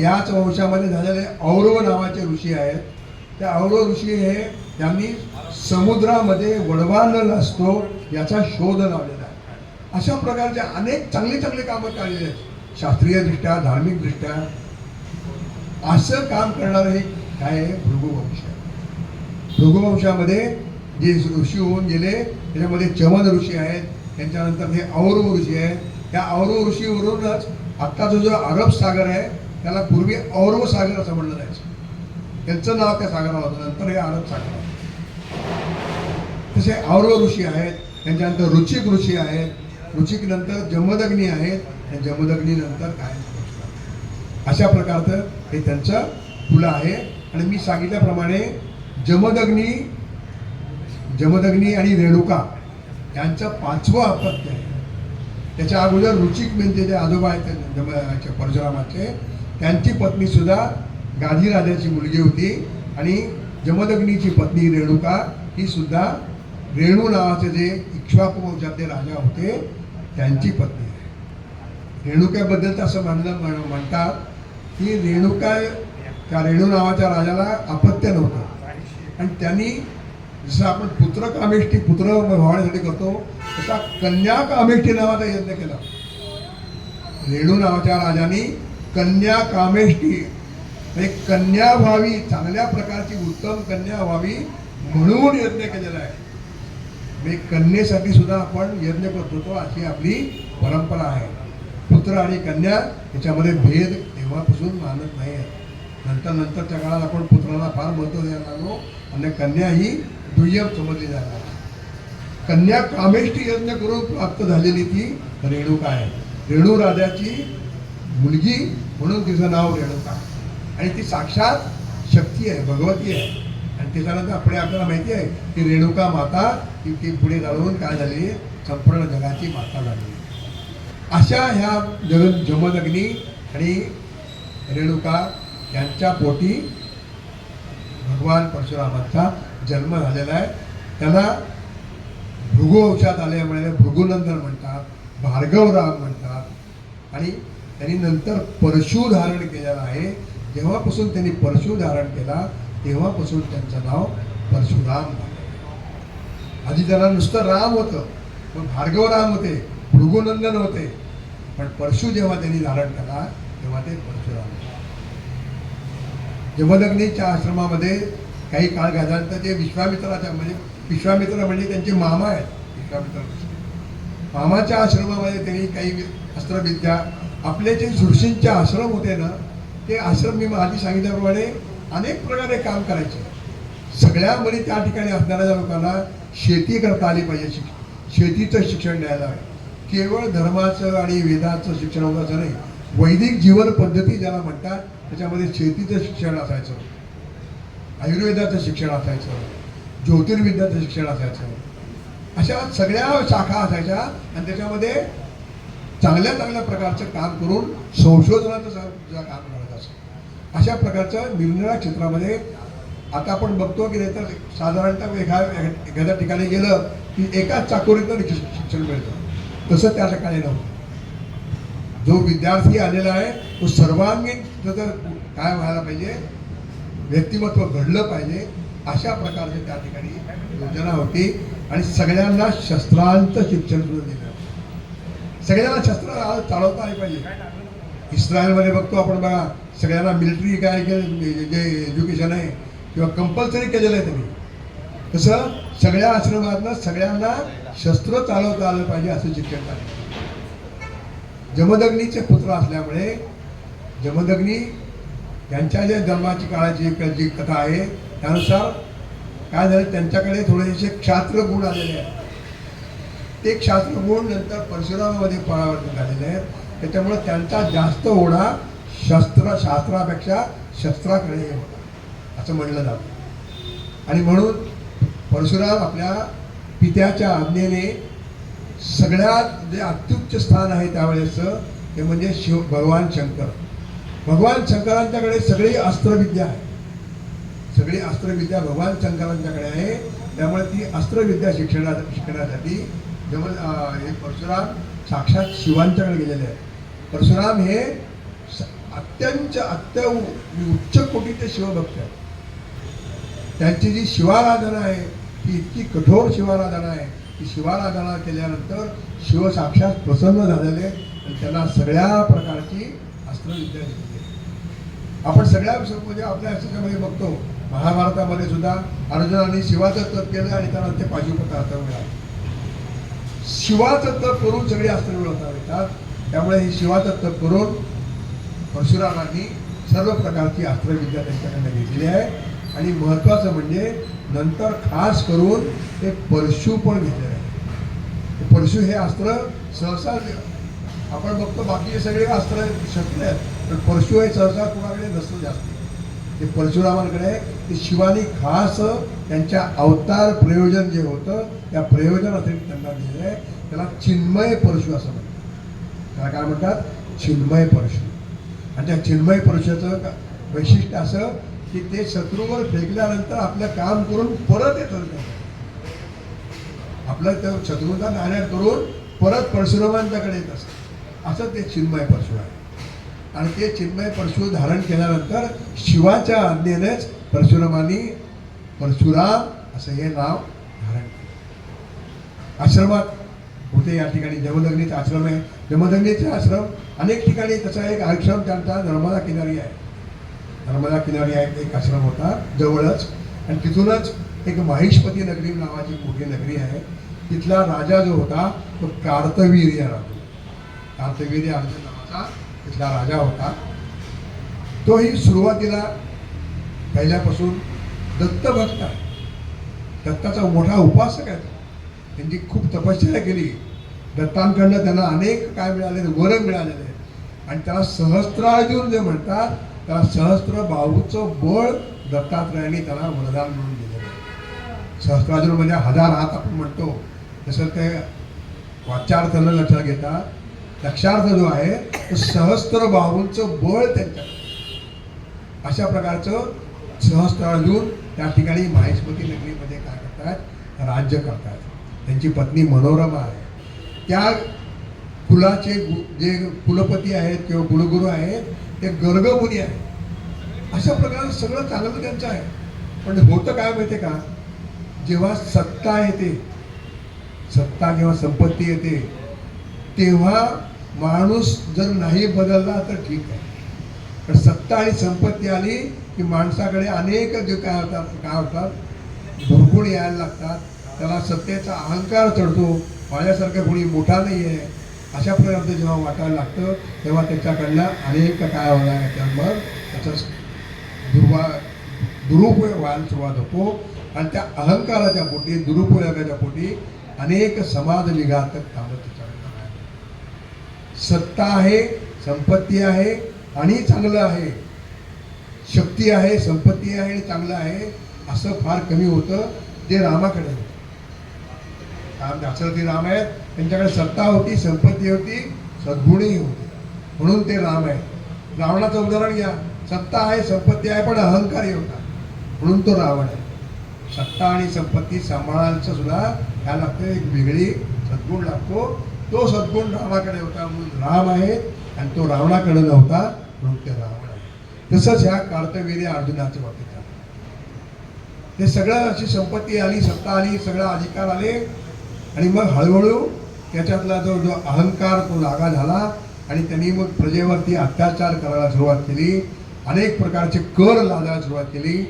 याच वंशामध्ये झालेले औरव नावाचे ऋषी आहेत. त्या औरव ऋषी हे त्यांनी समुद्रामध्ये वडवान नसतो याचा शोध लावलेला आहे. अशा प्रकारचे अनेक चांगली चांगली कामं केलेली आहेत शास्त्रीयदृष्ट्या, धार्मिकदृष्ट्या. असं काम करणारं हे काय आहे? भृगुवंश. भृगुवंशामध्ये जे ऋषी होऊन गेले त्याच्यामध्ये च्यवन ऋषी आहेत, त्यांच्यानंतर हे औरव ऋषी आहेत. त्या औरव ऋषीवरूनच आत्ताचा जो अरब सागर आहे त्याला पूर्वी औरव सागर असं म्हणलं जायचं. त्यांचं नाव त्या सागराला होतं, नंतर हे अरब सागर. तसे औरव ऋषी आहेत, त्यांच्यानंतर रुचिक ऋषी आहेत, रुचिक नंतर जमदग्नी आहेत, आणि जमदग्नी नंतर काय अशा प्रकारचं हे त्यांचं फुलं आहे. आणि मी सांगितल्याप्रमाणे जमदग्नी आणि रेणुका यांचं 5वं अपत्य आहे. त्याच्या अगोदर रुचिक म्हणजे जे आजोबा आहेत परशुरामाचे, त्यांची पत्नी सुद्धा गाधी राजाची मुलगी होती. आणि जमदग्नीची पत्नी रेणुका ही सुद्धा रेणू नावाचे जे इक्ष्वाकू वंशातले राजा होते त्यांची पत्नी आहे. रेणुकाबद्दल असं म्हणतात की रेणुका, त्या रेणू नावाच्या राजाला अपत्य नव्हतं आणि त्यांनी जसं आपण पुत्र कामेष्टी पुत्र व्हावण्यासाठी करतो तसा कन्या कामेष्टी नावाचा यज्ञ केला. रेणू नावाच्या राजाने कन्या कामेष्टी म्हणजे कन्या व्हावी, चांगल्या प्रकारची उत्तम कन्या व्हावी म्हणून यज्ञ केलेला आहे. म्हणजे कन्येसाठी सुद्धा आपण यज्ञ करत होतो, अशी आपली परंपरा आहे. पुत्र आणि कन्या याच्यामध्ये भेद तेव्हापासून मानत नाही आहे. नंतरच्या काळात आपण पुत्राला फार महत्त्व द्यायला लागलो आणि कन्या ही दुय्यम समजली जाणार. कन्या कामेष्टी यज्ञ करून प्राप्त झालेली ती रेणुका आहे. रेणू राजाची मुलगी म्हणून तिचं नाव रेणुका. आणि ती साक्षात शक्ती आहे, भगवती आहे. आणि त्याच्यानंतर आपल्याला माहिती आहे की रेणुका माता ती पुढे जाऊन काय झाली, संपूर्ण जगाची माता झाली. अशा ह्या जमदग्नी आणि रेणुका यांच्या पोटी भगवान परशुरामांचा जन्म झालेला आहे. त्यांना भृगुवंशात आल्यामुळे भृगुनंदन म्हणतात, भार्गवराम म्हणतात. आणि त्यांनी नंतर परशु धारण केलेलं आहे. जेव्हापासून त्यांनी परशु धारण केला तेव्हापासून त्यांचं नाव परशुराम झालं. आधी त्यांना नुसतं राम होतं, मग भार्गवराम होते, भृगुनंदन होते, पण परशु जेव्हा त्यांनी धारण केला तेव्हा ते परशुराम. जमदग्नीच्या आश्रमामध्ये काही काळ घातल्यानंतर जे विश्वामित्राच्या विश्वामित्र म्हणजे त्यांचे मामा आहेत. विश्वामित्र मामाच्या आश्रमामध्ये त्यांनी काही अस्त्रविद्या, आपले जे ऋषींचे आश्रम होते ना ते आश्रम मी आधी सांगितल्याप्रमाणे अनेक प्रकारे काम करायचे. सगळ्यामध्ये त्या ठिकाणी असणाऱ्या लोकांना शेती करता आली पाहिजे, शेतीचं शिक्षण द्यायला हवं. केवळ धर्माचं आणि वेदाचं शिक्षण होतं असं नाही, वैदिक जीवन पद्धती ज्याला म्हणतात त्याच्यामध्ये शेतीचं शिक्षण असायचं, आयुर्वेदाचं शिक्षण असायचं, ज्योतिर्विद्याचं शिक्षण असायचं. अशा सगळ्या शाखा असायच्या आणि त्याच्यामध्ये चांगल्या चांगल्या प्रकारचं काम करून संशोधनाचं सुद्धा काम करत असतं. अशा प्रकारचं निरनिराळ्या क्षेत्रामध्ये आता आपण बघतो की नाही तर साधारणतः एखाद्या ठिकाणी गेलं की एकाच चाकोरीतनं शिक्षण मिळतं. तसं त्या ठिकाणी नव्हतं. जो विद्यार्थी आलेला आहे तो सर्वांगीण त्याचं काय व्हायला पाहिजे, व्यक्तिमत्व घडलं पाहिजे, अशा प्रकारचे त्या ठिकाणी योजना होती. आणि सगळ्यांना शस्त्रांचं शिक्षण सुद्धा दिलं. सगळ्यांना शस्त्र चालवता आली पाहिजे. इस्रायलमध्ये बघतो आपण बघा, सगळ्यांना मिलिटरी काय जे एज्युकेशन आहे किंवा कंपल्सरी केलेलं आहे त्यांनी, तसं सगळ्या आश्रमातनं सगळ्यांना शस्त्र चालवता आलं पाहिजे असं शिक्षण झालं. जमदग्नीचे पुत्र असल्यामुळे जमदग्नी त्यांच्या ज्या जन्माची काळाची जी कथा आहे त्यानुसार काय झालं, त्यांच्याकडे थोडेसे क्षात्र गुण आलेले आहेत. ते क्षात्र गुण नंतर परशुरामामध्ये परावर्तित झालेले आहेत. त्याच्यामुळे त्यांचा जास्त ओढा शास्त्रापेक्षा शस्त्राकडे हे होता असं म्हणलं जातं. आणि म्हणून परशुराम आपल्या पित्याच्या आज्ञेने सगळ्यात जे अत्युच्च स्थान आहे त्यावेळेसचं ते म्हणजे भगवान शंकर. भगवान शंकरांच्याकडे सगळी अस्त्रविद्या आहे. सगळी अस्त्रविद्या भगवान शंकरांच्याकडे आहे. त्यामुळे ती अस्त्रविद्या शिकण्यासाठी जेव्हा हे परशुराम साक्षात शिवांच्याकडे गेलेले आहेत. परशुराम हे अत्य उच्च कोटीचे शिवभक्त आहेत. त्यांची जी शिवाराधना आहे ती इतकी कठोर शिवाराधना आहे की शिवाराधना केल्यानंतर शिव साक्षात प्रसन्न झालेले आणि त्यांना सगळ्या प्रकारची अस्त्रविद्या दिलेली आहे. आपण सगळ्या म्हणजे आपल्या ह्याच्यामध्ये बघतो महाभारतामध्ये सुद्धा अर्जुनाने शिवाचं तप केलं आणि त्यांना ते पाशुपत अर्थ मिळालं. शिवाचं तप करून सगळी अस्त्र मिळवतात. त्यामुळे हे शिवाचं तप करून परशुरामांनी सर्व प्रकारची अस्त्रविद्या त्यांच्याकडनं घेतलेली आहे. आणि महत्त्वाचं म्हणजे नंतर खास करून ते परशु पण घेतलेलं आहे. परशु हे अस्त्र सहसा आपण बघतो बाकीचे सगळे अस्त्र शस्त्र आहेत पण परशु हे सहसा कुणाकडे नसतं जास्त. ते परशुरामांकडे ते शिवानी खास त्यांच्या अवतार प्रयोजन जे होतं त्या प्रयोजनासाठी त्यांना दिलेलं आहे. त्याला चिन्मय परशु असं म्हणतात. त्याला काय म्हणतात? चिन्मय परशु. आणि त्या चिन्मय परशुचं वैशिष्ट्य असं की ते शत्रूवर फेकल्यानंतर आपलं काम करून परत येतं. आपलं त्या शत्रूचा नाण्यात करून परत परशुरामांच्याकडे येत असतं. असं ते चिन्मय परशु आहे. आणि ते चिन्मय परशु धारण केल्यानंतर शिवाच्या आज्ञेनेच परशुरामांनी परशुराम असं हे नाव धारण केलं. आश्रमात होते या ठिकाणी जमदग्नीचा आश्रम आहे. जमदग्नीचे आश्रम अनेक ठिकाणी तसा एक आश्रम त्यांचा नर्मदा किनारी आहे. नर्मदा किनारी एक आश्रम होता जवळच. आणि तिथूनच एक माहिष्मती नगरी नावाची मोठी नगरी आहे. तिथला राजा जो होता तो कार्तवीर्य राजा. कार्तवीर्य अर्जुन नावाचा तिथला राजा होता. तोही सुरुवातीला पहिल्यापासून दत्तभक्त आहे. दत्ताचा मोठा उपासक आहे. त्यांची खूप तपश्चर्या केली. दत्तांकडनं त्यांना अनेक काय मिळाले वर मिळालेले आहेत. आणि त्याला सहस्त्रार्जुन जे म्हणतात त्याला सहस्त्र बाहूचं बळ दत्तात्रयाने त्याला वरदान म्हणून दिलेलं आहे. सहस्त्रार्जुन म्हणजे 1000 हात आपण म्हणतो तसं ते वाच्यार्थानं लक्षात घेतात. लक्षार्थ जो आहे तो सहस्त्र बाहूंचं बळ त्यांच्याकडे. अशा प्रकारचं सहस्त्रार्जुन त्या ठिकाणी माहिष्मती नगरीमध्ये काय करतात? राज्य करतात. त्यांची पत्नी मनोरमा आहे. त्या कुलाचे जे कुलपती आहेत किंवा कुलगुरू आहेत ते गर्गमुनी आहेत. अशा प्रकारे सगळं चांगलं त्यांचं आहे. पण होतं काय माहिती आहे का? जेव्हा सत्ता येते, सत्ता जेव्हा संपत्ती येते तेव्हा माणूस जर नाही बदलला तर ठीक आहे. पण सत्ता आणि संपत्ती आली की माणसाकडे अनेक जे काय होतात भरपूर यायला लागतात. त्याला सत्तेचा अहंकार चढतो. माझ्यासारखं कोणी मोठा नाही आहे अशा प्रकारचं जेव्हा वाटायला लागतं तेव्हा त्याच्याकडनं अनेक काय होणार त्यामुळं त्याचा दुरुपयोग व्हायला सुरुवात होतो. आणि त्या अहंकाराच्या पोटी दुरुपयोगाच्या पोटी अनेक समाज विघातक कामं त्याच्याकडनं. सत्ता आहे, संपत्ती आहे आणि चांगलं आहे, शक्ती आहे, संपत्ती आहे आणि चांगलं आहे असं फार कमी होतं. जे रामाकडे होतं. दशरथी राम आहेत त्यांच्याकडे सत्ता होती, संपत्ती होती, सद्गुणही होती म्हणून ते राम आहेत. रावणाचं उदाहरण घ्या. सत्ता आहे, संपत्ती आहे पण अहंकारी होता म्हणून तो रावण आहे. सत्ता आणि संपत्ती सांभाळायचं सुद्धा काय लागतं? एक वेगळी सद्गुण लागतो. तो सद्गुण रामाकडे होता म्हणून राम आहे आणि तो रावणाकडे नव्हता म्हणून ते रावण आहे. तसंच ह्या कार्तवीर्य अर्जुनाच्या बाबतीत आहे. ते सगळं अशी संपत्ती आली, सत्ता आली, सगळं अधिकार आले आणि मग हळूहळू त्याच्यातला जो अहंकार तो जागा झाला आणि त्यांनी मग प्रजेवरती अत्याचार करायला सुरुवात केली. अनेक प्रकारचे कर लादायला सुरुवात केली.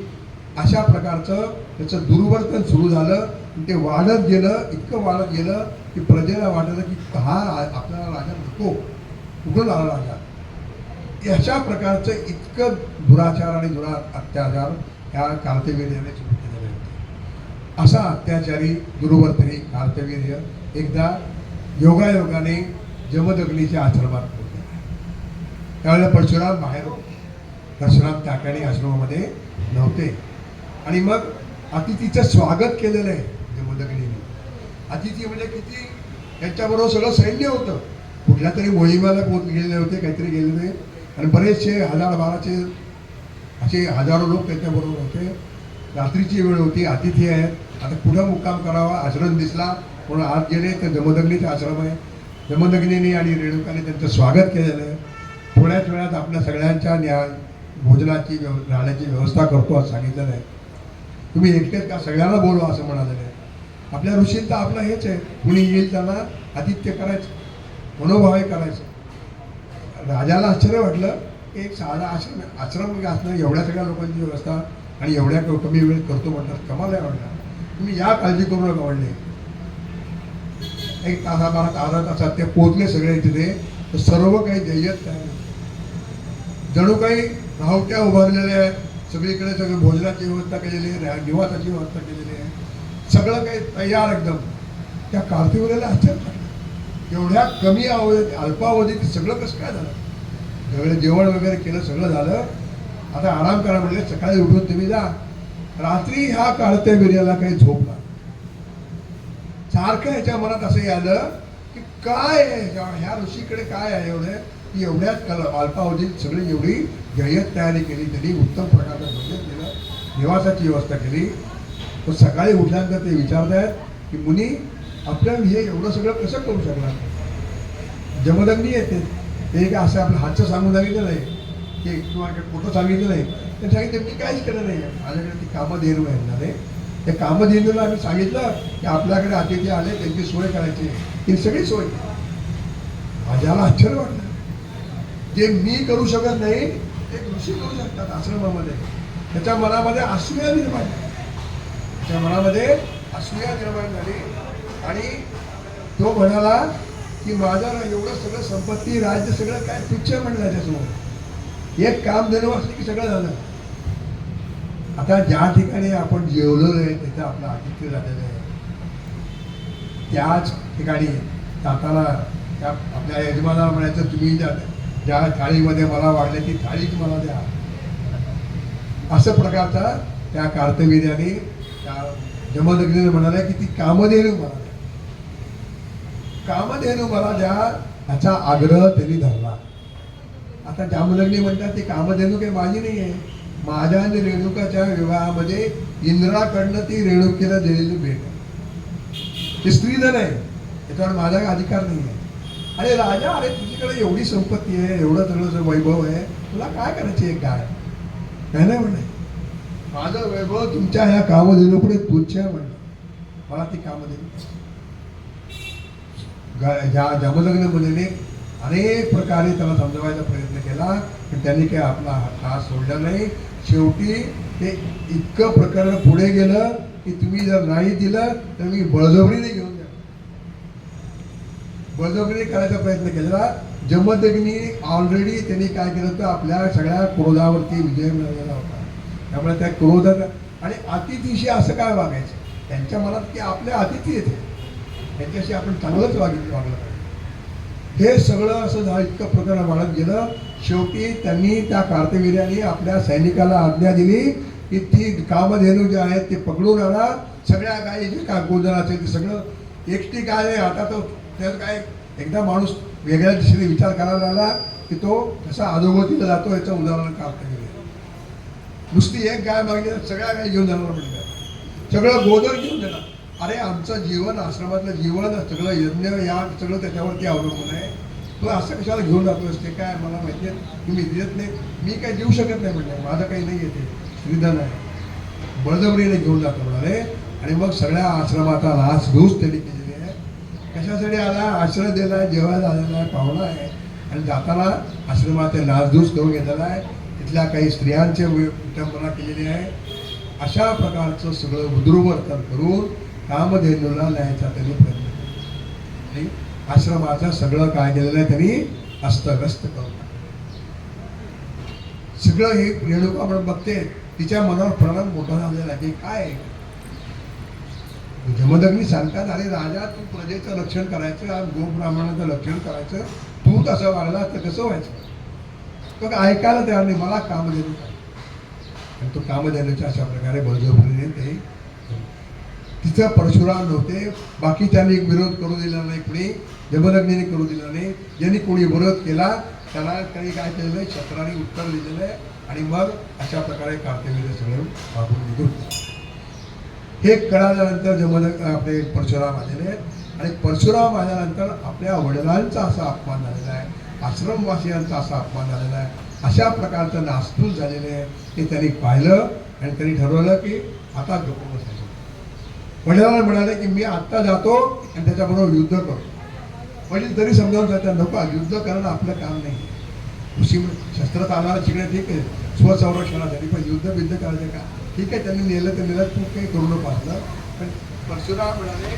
अशा प्रकारचं त्याचं दुर्वर्तन सुरू झालं. ते वाढत गेलं, इतकं वाढत गेलं की प्रजेला वाटलं की हा आपल्याला राजा नको, कुठून आला राजा. अशा प्रकारचं इतकं दुराचार आणि अत्याचार ह्या कार्तवीर्याने सुरू केलेले होते. असा अत्याचारी दुर्वर्तनी कार्तवीर्य एकदा योगायोगाने जमदग्नीच्या आश्रमात पोहोचला. त्यावेळेला परशुराम बाहेर होते. परशुराम त्या ठिकाणी आश्रमामध्ये नव्हते. आणि मग अतिथीचं स्वागत केलेलं आहे जमदग्नीने. अतिथी म्हणजे किती, त्यांच्याबरोबर सगळं सैन्य होतं. कुठल्या तरी मोहिमेला गेलेले होते, काहीतरी गेलेले, आणि बरेचसे 1000-1200 असे हजारो लोक त्यांच्याबरोबर होते. रात्रीची वेळ होती, अतिथी आहेत. आता कुठं मुक्काम करावा, आश्रम दिसला म्हणून आत गेले तर जमदग्नीचा आश्रम आहे. जमदग्नीने आणि रेणुकाने त्यांचं स्वागत केलेलं आहे. थोड्याच वेळात आपल्या सगळ्यांच्या भोजनाची राहण्याची व्यवस्था करतो असं सांगितलेलं आहे. तुम्ही एकटेच का, सगळ्यांना बोलवा असं म्हणालेलं आहे. आपल्या ऋषींचं आपलं हेच आहे, कुणी येईल त्यांना आतिथ्य करायचं, मनोभावे करायचं. राजाला आश्चर्य वाटलं की एक साधा आश्रम असणं, एवढ्या सगळ्या लोकांची व्यवस्था आणि एवढ्या कमी वेळेत करतो म्हणतात, कमाल आहे म्हणतात. तुम्ही या काळजी करू नका म्हणले. एक तासाभरात अर्धा तासात ते पोहोचले सगळे तिथे. तर सर्व काही जय्यत तयार, जणू काही राहुट्या उभारलेल्या आहेत. सगळीकडे सगळं भोजनाची व्यवस्था केलेली आहे, निवासाची व्यवस्था केलेली आहे, सगळं काही तयार एकदम. त्या कार्तिकेयाला आश्चर्य, एवढ्या कमी अल्पावधीत सगळं कसं काय झालं. सगळं जेवण वगैरे केलं, सगळं झालं. आता आराम करा म्हणले. सकाळी उठून तुम्ही जा. रात्री ह्या कार्तिकेयाला काही झोप लागली. सारखं ह्याच्या मनात असं आलं की काय ह्या ऋषीकडे काय आहे एवढे, की एवढ्याच अल्पावधीत सगळी एवढी जय्यत तयारी केली, त्यांनी उत्तम प्रकारचं भोजन केलं, निवासाची व्यवस्था केली. तर सकाळी उठल्यानंतर ते विचारत आहेत की मुनी, आपल्या हे एवढं सगळं कसं करू शकणार. जमदग्नी येते ते काय असं आपलं हातचं सांगून सांगितलं नाही की, किंवा कुठं सांगितलं नाही. त्यांनी सांगितलं मी काहीच केलं नाही, माझ्याकडे ती कामधेनू आहे ना. त्या कामधेनूला आम्ही सांगितलं की आपल्याकडे अतिथी आले, त्यांची सोय करायची, ही सगळी सोय. माझ्याला आश्चर्य वाटलं. जे मी करू शकत नाही ते ऋषी करू शकतात आश्रमामध्ये. त्याच्या मनामध्ये असूया निर्माण झाली, त्याच्या मनामध्ये असूया निर्माण झाली. आणि तो म्हणाला की माझा एवढं सगळं संपत्ती, राज्य सगळं काय तुच्छ म्हणलं त्याच्यासमोर. एक काम देणं असलं की सगळं झालं. आता ज्या ठिकाणी आपण जेवलेलो आहे तिथं आपलं आतिथ्य झालेलं आहे, त्याच ठिकाणी जाताना त्या आपल्या यजमानाला म्हणायचं, तुम्ही ज्या थाळीमध्ये मला वाढले ती थाळीच मला द्या. असं प्रकारचा त्या कार्तवीर्याने त्या जमदग्नीने म्हणाले की ती कामधेनू मला द्या, कामधेनू मला द्या, याचा आग्रह त्यांनी धरला. आता जमदग्नी म्हणतात ती कामधेनू काही माझी नाही आहे, माझ्या आणि रेणुकाच्या विवाहामध्ये इंद्राकडनं ती रेणुकेला दिलेली भेट आहे. ते स्त्रीधन आहे, त्याच्यावर माझा अधिकार नाही आहे. अरे राजा, अरे तुझ्याकडे एवढी संपत्ती आहे, एवढं सगळं वैभव आहे, तुला काय करायची एक गाय. नाही म्हणे, माझं वैभव तुमच्या ह्या कामधेनूपुढे तुच्छ आहे म्हणलं. मला ती कामधेनू. ज्या जमदग्नीने अनेक प्रकारे त्याला समजवायचा प्रयत्न केला, पण त्यांनी काही आपला हात सोडला नाही. शेवटी ते इतकं प्रकरण पुढे गेलं की तुम्ही जर नाही दिलं तर मी बळजबरीने घेऊन जा. बळजबरी करायचा प्रयत्न केला. जमदग्नी ऑलरेडी त्यांनी काय केलं तर आपल्या सगळ्या क्रोधावरती विजय मिळवलेला होता. त्यामुळे त्या क्रोधात आणि अतिथीशी असं काय वागायचं, त्यांच्या मनात की आपले अतिथी येते, त्यांच्याशी आपण चांगलंच वागलं पाहिजे. हे सगळं असं झालं, इतकं प्रकरण वाढत गेलं. शेवटी त्यांनी त्या कार्तवीर्याने आपल्या सैनिकाला आज्ञा दिली की ती कामधेनू जे आहेत ते पकडून आणा. सगळ्या गायी जे काय गोंधळ असेल ते सगळं एकटी गाय आहे. आता तो त्यात काय एकदा माणूस वेगळ्या दिशेने विचार करायला लागला की तो कसा अधोगतीला जातो याचं उदाहरण कार्तवीर्य. नुसती एक गाय मागली तर सगळ्या गायी घेऊन जाणार म्हणजे सगळं गोंधळ घेऊन देणार. अरे आमचं जीवन, आश्रमातलं जीवन, सगळं यज्ञ या सगळं त्याच्यावरती अवलंबून आहे. तू असं कशाला घेऊन जातोस ते काय मला माहिती आहे, तुम्ही देत नाही, मी काय देऊ शकत नाही म्हणजे, माझं काही नाही येते, श्रीधन आहे, बळजबरीने घेऊन जातो म्हणाले. आणि मग सगळ्या आश्रमाचा नासधूस त्यांनी केलेली आहे. कशासाठी आला, आश्रय दिला आहे, जेवायला आलेला आहे, पाहुणा आहे, आणि जाताना आश्रमाचे नासधूस करून घेतलेला आहे. तिथल्या काही स्त्रियांचे विटंबना केलेली आहे. अशा प्रकारचं सगळं उद्रुवर्तन करून कामधेनूला न्यायचा त्यांनी प्रयत्न केला. आणि आश्रमाचं सगळं काय केलेलं आहे त्यांनी अस्तव्यस्त करून सगळं. हे रेणुका आपण बघते, तिच्या मनावर प्रणाम मोठा झालेला आहे की काय. जमदग्नी सांगतात, अरे राजा तू प्रजेचं रक्षण करायचं, गोब्राह्मणाचं रक्षण करायचं, तू तसं वागला तर कसं व्हायचं. तो काय ऐकायला तयार नाही, मला कामधेनू पाहिजे. आणि तो कामधेनूच्या अशा प्रकारे बळजबरीने ते तिथं परशुराम नव्हते. बाकी त्यांनी विरोध करू दिला नाही, कुणी जमदग्नीने करू दिला नाही. ज्यांनी कोणी विरोध केला त्याला त्यांनी काय केलेलं आहे, शस्त्राने उत्तर दिलेलं आहे. आणि मग अशा प्रकारे कार्तिवीर्य सगळं मागून निघून हे कळाल्यानंतर जमदग्नी आपले परशुराम आलेले आहेत. आणि परशुराम आल्यानंतर आपल्या वडिलांचा असा अपमान झालेला आहे, आश्रमवासियांचा असा अपमान झालेला आहे, अशा प्रकारचं नास्तूल झालेले आहे. ते त्यांनी पाहिलं आणि त्यांनी ठरवलं की आता गप्प बसायचं. वडिलांना म्हणाले की मी आत्ता जातो आणि त्याच्याबरोबर युद्ध करतो. वडील तरी समजावून सांगतात नको, युद्ध करणं आपलं काम नाही. ऋषी शस्त्र चालणारा शिकणं ठीक आहे स्वसंरक्षणासाठी, पण युद्ध करायचं का? ठीक आहे, त्यांनी नेलं तर नेलं, तू काही करू नको असलं. पण परशुराम म्हणाले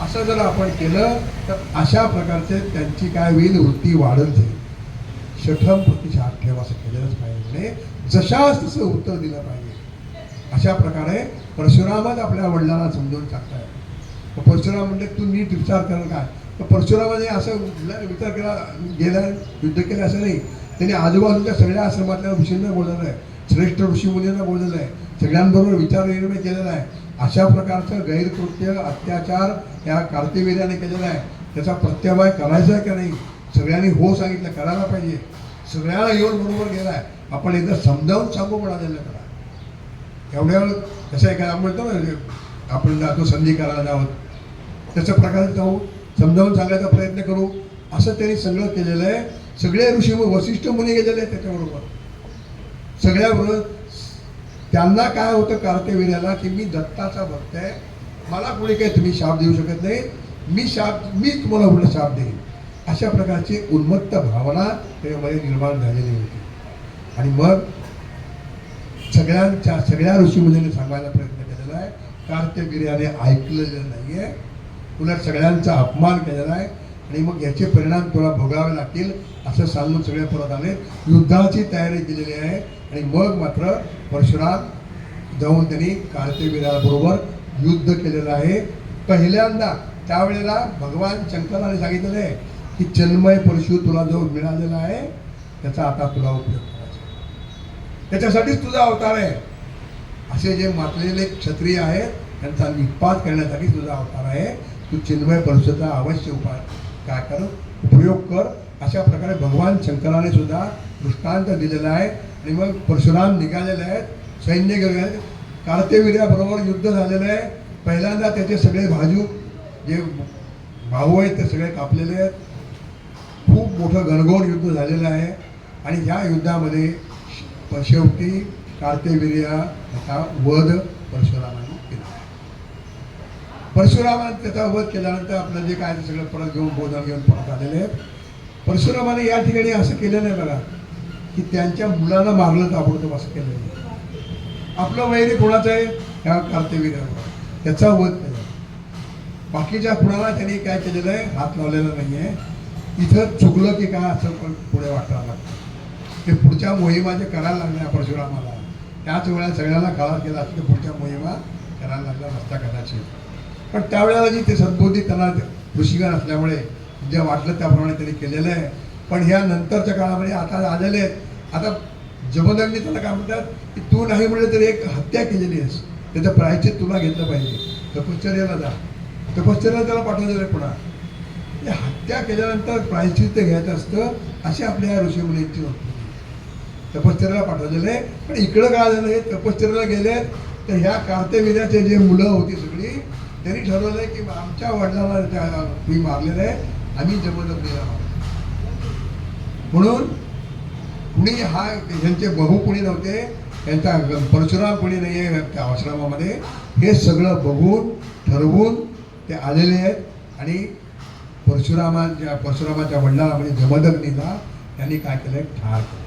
असं जर आपण केलं तर अशा प्रकारचे त्यांची काय होईल, वृत्ती वाढत जाईल. शठम प्रतिशा ठेव असं केलंच पाहिजे, जशाच तसं उत्तर दिलं पाहिजे. अशा प्रकारे परशुरामच आपल्या वडिलांना समजावून सांगताय. परशुराम म्हणजे तू नीट विचार कर काय. तर परशुरामाने असं विचार केला गेला, युद्ध केलं असं नाही. त्यांनी आजूबाजूच्या सगळ्या आश्रमातल्या ऋषींना बोललेलं आहे, श्रेष्ठ ऋषी मुलींना बोललेलं आहे, सगळ्यांबरोबर विचार विनिमय केलेला आहे. अशा प्रकारचं गैरकृत्य अत्याचार या कार्तिवीर्याने केलेला आहे. त्याचा प्रत्यावाय करायचा आहे का नाही, सगळ्यांनी हो सांगितलं, करायला पाहिजे. सगळ्यांना येऊन बरोबर गेलाय. आपण एकदा समजावून सांगू म्हणालेलं करा. एवढ्या वेळ कसं आहे काय आपण म्हणतो ना, आपण जातो संधी करायला जावं, त्याच्या प्रकारे जाऊ, समजावून सांगायचा प्रयत्न करू. असं त्यांनी सगळं केलेलं आहे. सगळे ऋषी वसिष्ठ मुनी गेलेले आहेत त्याच्याबरोबर सगळ्याबरोबर. त्यांना काय होतं कार्तिवीर्याला की मी दत्ताचा भक्त आहे, मला कोणी काही तुम्ही शाप देऊ शकत नाही, मी तुम्हाला उलट शाप देईन. अशा प्रकारची उन्मत्त भावना त्याच्यामध्ये निर्माण झालेली होती. आणि मग सगळ्या ऋषीमुनींनी सांगायला प्रयत्न केलेला आहे. कार्तिवीर्याने ऐकलेलं नाही आहे, उलट सगळ्यांचा अपमान केलेला आहे. आणि मग याचे परिणाम तुला भोगावे लागतील असं सांगून सगळे परत आले. युद्धाची तयारी केलेली आहे. आणि मग मात्र परशुराम जाऊन त्यांनी कार्तिवीर्याबरोबर युद्ध केलेलं आहे. पहिल्यांदा त्यावेळेला भगवान शंकराने सांगितलेलं आहे की चिन्मय परशु तुला जो मिळालेला आहे त्याचा आता तुला उपयोग करायचा, त्याच्यासाठीच तुझा अवतार आहे. असे जे मातलेले क्षत्रिय आहेत त्यांचा निपात करण्यासाठी तुझा अवतार आहे. तू चिन्मय परशुचा अवश्य उपाय काय कर, उपयोग कर. अशा प्रकारे भगवान शंकराने सुद्धा दृष्टांत दिलेला आहे. आणि मग परशुराम निघालेले आहेत, सैन्य गेले आहेत, कार्तिवीर्याबरोबर युद्ध झालेलं आहे. पहिल्यांदा त्याचे सगळे जे भाऊ आहेत ते सगळे कापलेले आहेत. खूप मोठं घनघोर युद्ध झालेलं आहे. आणि ह्या युद्धामध्ये शेवटी कार्तिवीर्याचा वध परशुरामाने केला. परशुरामाने त्याचा वध केल्यानंतर आपलं जे काय ते सगळं परत घेऊन बोधन घेऊन परत आलेले आहेत. परशुरामाने या ठिकाणी असं केलं नाही बघा की त्यांच्या मुलाला मारलं ताबडतोब, असं केलं नाही. आपलं वैरी कोणाचं आहे, ह्या कार्तिवीर्यावर, त्याचा वध केला. बाकीच्या कुणाला त्यांनी काय केलेलं आहे, हात लावलेला नाही आहे. इथं चुकलं की काय असं पण पुढे वाटायला लागतं. ते पुढच्या मोहिमा जे करायला लागल्या परशुरामाला, त्याच वेळेला सगळ्यांना खलास केला असं पुढच्या मोहिमा करायला लागला नसता कदाचित. पण त्यावेळेला जी ते सद्बुद्धी त्यांना ऋषिगण असल्यामुळे जे वाटलं त्याप्रमाणे त्यांनी केलेलं आहे. पण ह्या नंतरच्या काळामध्ये आता आलेले आहेत. आता जमदग्नी त्याला काय म्हणतात की तू नाही म्हणलं तरी एक हत्या केलेली आहेस, त्याचं प्रायश्चित तुला घेतलं पाहिजे, तपश्चर्याला जा. तपश्चर्याला त्याला पाठवलेलं आहे. पुन्हा हत्या केल्यानंतर प्रायश्चित घ्यायचं असतं, अशी आपल्या ऋषीमुनींची होती. तपश्चर्याला पाठवलेलं आहे. पण इकडं काय झालं, हे तपश्चर्याला गेले तर ह्या कार्तिवीर्याचे जे मुलं होती सगळी त्यांनी ठरवलं आहे की आमच्या वडिलांना मी मारलेलं आहे, आम्ही जमदग्नीला मारलं. म्हणून कुणी ह्यांचे बहु कुणी नव्हते, त्यांचा परशुराम कुणी नाही आहे त्या आश्रमामध्ये. हे सगळं बघून ठरवून ते आलेले आहेत. आणि परशुरामाच्या वडिलांना म्हणजे जमदग्नीला त्यांनी काय केलं, ठार केलं.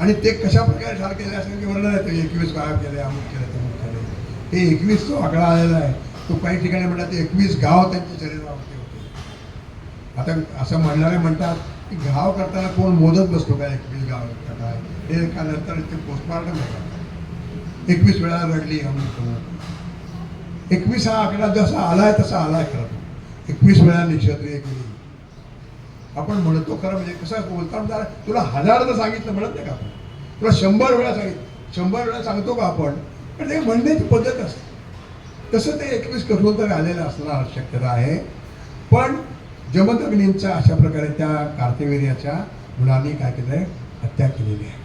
आणि ते कशा प्रकारे ठार केले असं की वर्णन आहे. 21 गाव केले, अमुक केले, तमुक केले. हे 21 जो आकडा आलेला आहे तो काही ठिकाणी म्हणतात 21 गाव त्यांच्या शरीरावरती होते. आता असं म्हणणारे म्हणतात की गाव करताना कोण मोजत बसतो का 21 गाव काय, हे का नंतर ते पोस्टमार्टम आहे. 21 वेळा रडली अमुक तमुक. 21 हा आकडा जसा आलाय तसा आलाय खरं. 21 वेळा निक्षत्रिय केली. आपण म्हणतो खरं म्हणजे कसं बोलताना तुला 1000 सांगितलं म्हणत नाही का आपण, तुला 100 वेळा सांगितलं, 100 वेळा सांगतो का आपण, पण ते म्हणण्याची पद्धत असते. तसं ते 21 कठोर तर आलेलं असणार शक्यता आहे. पण जमदग्नींच्या अशा प्रकारे त्या कार्तिवीर्याच्या मुलांनी काय केलं आहे, हत्या केलेली आहे.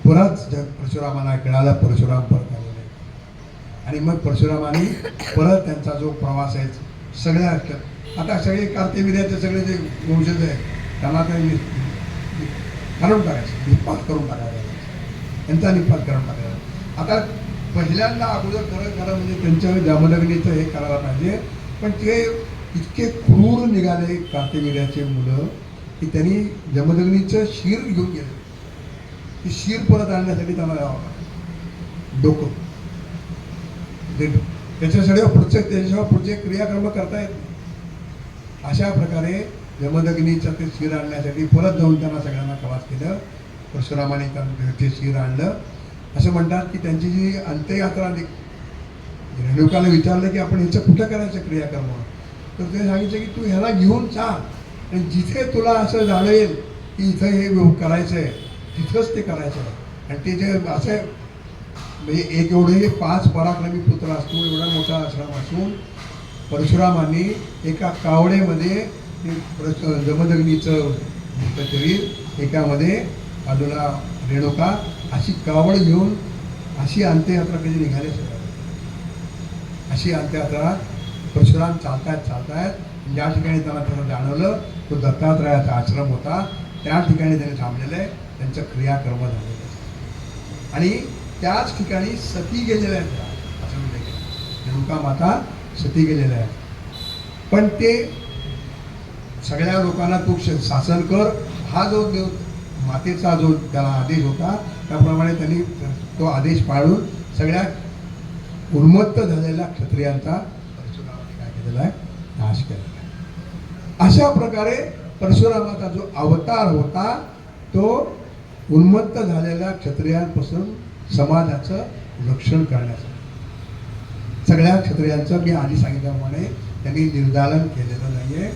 परत परशुरामांना कळालं, परशुराम परत आलेले आहे. आणि मग परशुरामांनी परत त्यांचा जो प्रवास आहे सगळ्या आता सगळे कार्तिवीर्याचे सगळे जे वंशज आहेत त्यांना ते काढून टाकायचं, निपात करून टाकायचं, त्यांचा निपात करून टाकायचा. आता पहिल्यांदा अगोदर खरं म्हणजे त्यांच्या जमदग्नीचं हे करायला पाहिजे. पण ते इतके क्रूर निघाले कार्तिवीर्याचे मुलं की त्यांनी जमदग्नीचं शिर घेऊन गेले. ती शिर परत आणण्यासाठी त्यांना यावं लागलं. डोकं त्याच्याशिवाय पुढचे क्रियाकर्म करता येत नाही. अशा प्रकारे जमदग्नीचं ते शिर आणण्यासाठी परत जाऊन त्यांना सगळ्यांना प्रवास केलं. परशुरामाने ते शिर आणलं. असं म्हणतात की त्यांची जी अंत्ययात्रा रेणुकाला विचारलं की आपण ह्याचं कुठं करायचं क्रियाकर्म, तर ते सांगितलं की तू ह्याला घेऊन जा आणि जिथे तुला असं जाणवेल की इथं हे करायचं आहे तिथंच ते करायचं आहे. आणि ते जे असं म्हणजे एक एवढे 5 पराक्रमी पुत्र असतो एवढा मोठा आश्रम असून परशुरामांनी एका कावडेमध्ये जमदग्नीचं शरीर एकामध्ये बाजूला रेणुका अशी कावड घेऊन अशी अंत्ययात्रा कधी निघाली अशी अंत्ययात्रा परशुराम चालतायत ज्या ठिकाणी त्यांना जाणवलं तो दत्तात्रयाचा आश्रम होता त्या ठिकाणी त्यांनी थांबलेलं आहे. त्यांचं क्रियाकर्म झालेलं आहे आणि त्याच ठिकाणी सती गेलेल्या आहेत. असं म्हणजे रेणुका माता सती गेलेल्या आहेत. पण ते सगळ्या लोकांना तू शासन कर हा जो मातेचा जो त्याला आदेश होता त्याप्रमाणे त्यांनी तो आदेश पाळून सगळ्या उन्मत्त झालेल्या क्षत्रियांचा परशुरामाने काय केलेला आहे, नाश केलेला आहे. अशा प्रकारे परशुरामाचा जो अवतार होता तो उन्मत्त झालेल्या क्षत्रियांपासून समाजाचं रक्षण करण्याचं. सगळ्या क्षत्रियांचं मी आधी सांगितल्याप्रमाणे त्यांनी निर्दालन केलेलं नाही आहे.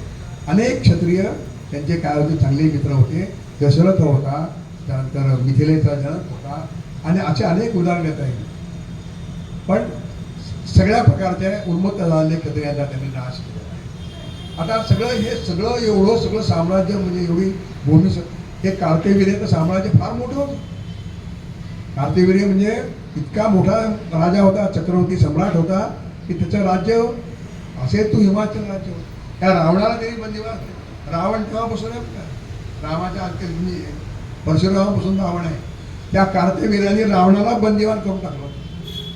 अनेक क्षत्रिय त्यांचे काय होते, चांगले मित्र होते. दशरथ होता, त्यानंतर मिथिलेचा जनक होता आणि असे अनेक उदाहरण देता येईल. पण सगळ्या प्रकारच्या उन्मत्त झालेल्या क्षत्रियांचा त्यांनी नाश केलेला आहे. आता सगळं एवढं सगळं साम्राज्य म्हणजे एवढी भूमी हे कार्तिवीर्याचं साम्राज्य फार मोठं होतं. कार्तिवीर्य म्हणजे इतका मोठा राजा होता, चक्रवर्ती सम्राट होता की त्याचं राज्य असे तू हिमाचल राज्य होतं. त्या रावणाला तरी बंदिवान, रावण तेव्हापासून आहे का, रामाच्या परशुरामापासून रावण आहे. त्या कार्तिवीर्याने रावणाला बंदिवान करून टाकलं,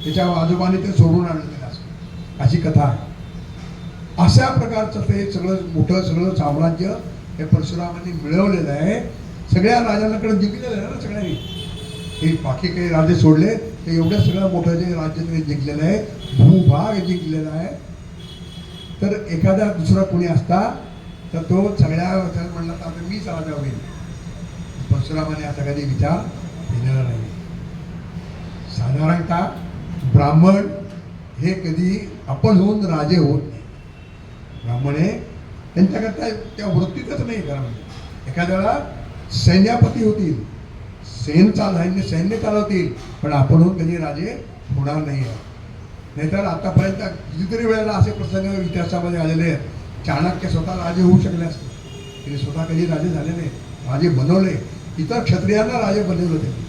त्याच्या आजोबाने ते सोडून आणलं त्याला, अशी कथा आहे. अशा प्रकारचं ते सगळं मोठं सगळं साम्राज्य हे परशुरामांनी मिळवलेलं आहे. सगळ्या राजांकडे जिंकलेलं आहे ना सगळ्यांनी. हे बाकी काही राज्य सोडले ते एवढं सगळं मोठं जे राज्य त्यांनी जिंकलेलं आहे, भूभाग जिंकलेला आहे. तर एखादा दुसरा कोणी असता तर तो सगळ्या म्हणला तर आता मीच राजा होईल. परशुरामाने असा कधी विचार केलेला नाही. साधारणतः ब्राह्मण हे कधी आपण होऊन राजे होत नाही. ब्राह्मण हे त्यांच्याकरता त्या वृत्तीतच नाही. खरं म्हणजे एखाद्या वेळा सैन्यापती होतील, सैन्य चालवतील, पण आपण कधी राजे होणार नाही. नाहीतर आतापर्यंत कितीतरी वेळेला असे प्रसंग इतिहासामध्ये आलेले आहेत. चाणक्य स्वतः राजे होऊ शकले असते, तिने स्वतः कधी राजे झाले नाही, राजे बनवले. इतर क्षत्रियांना राजे बनवलं त्यांनी.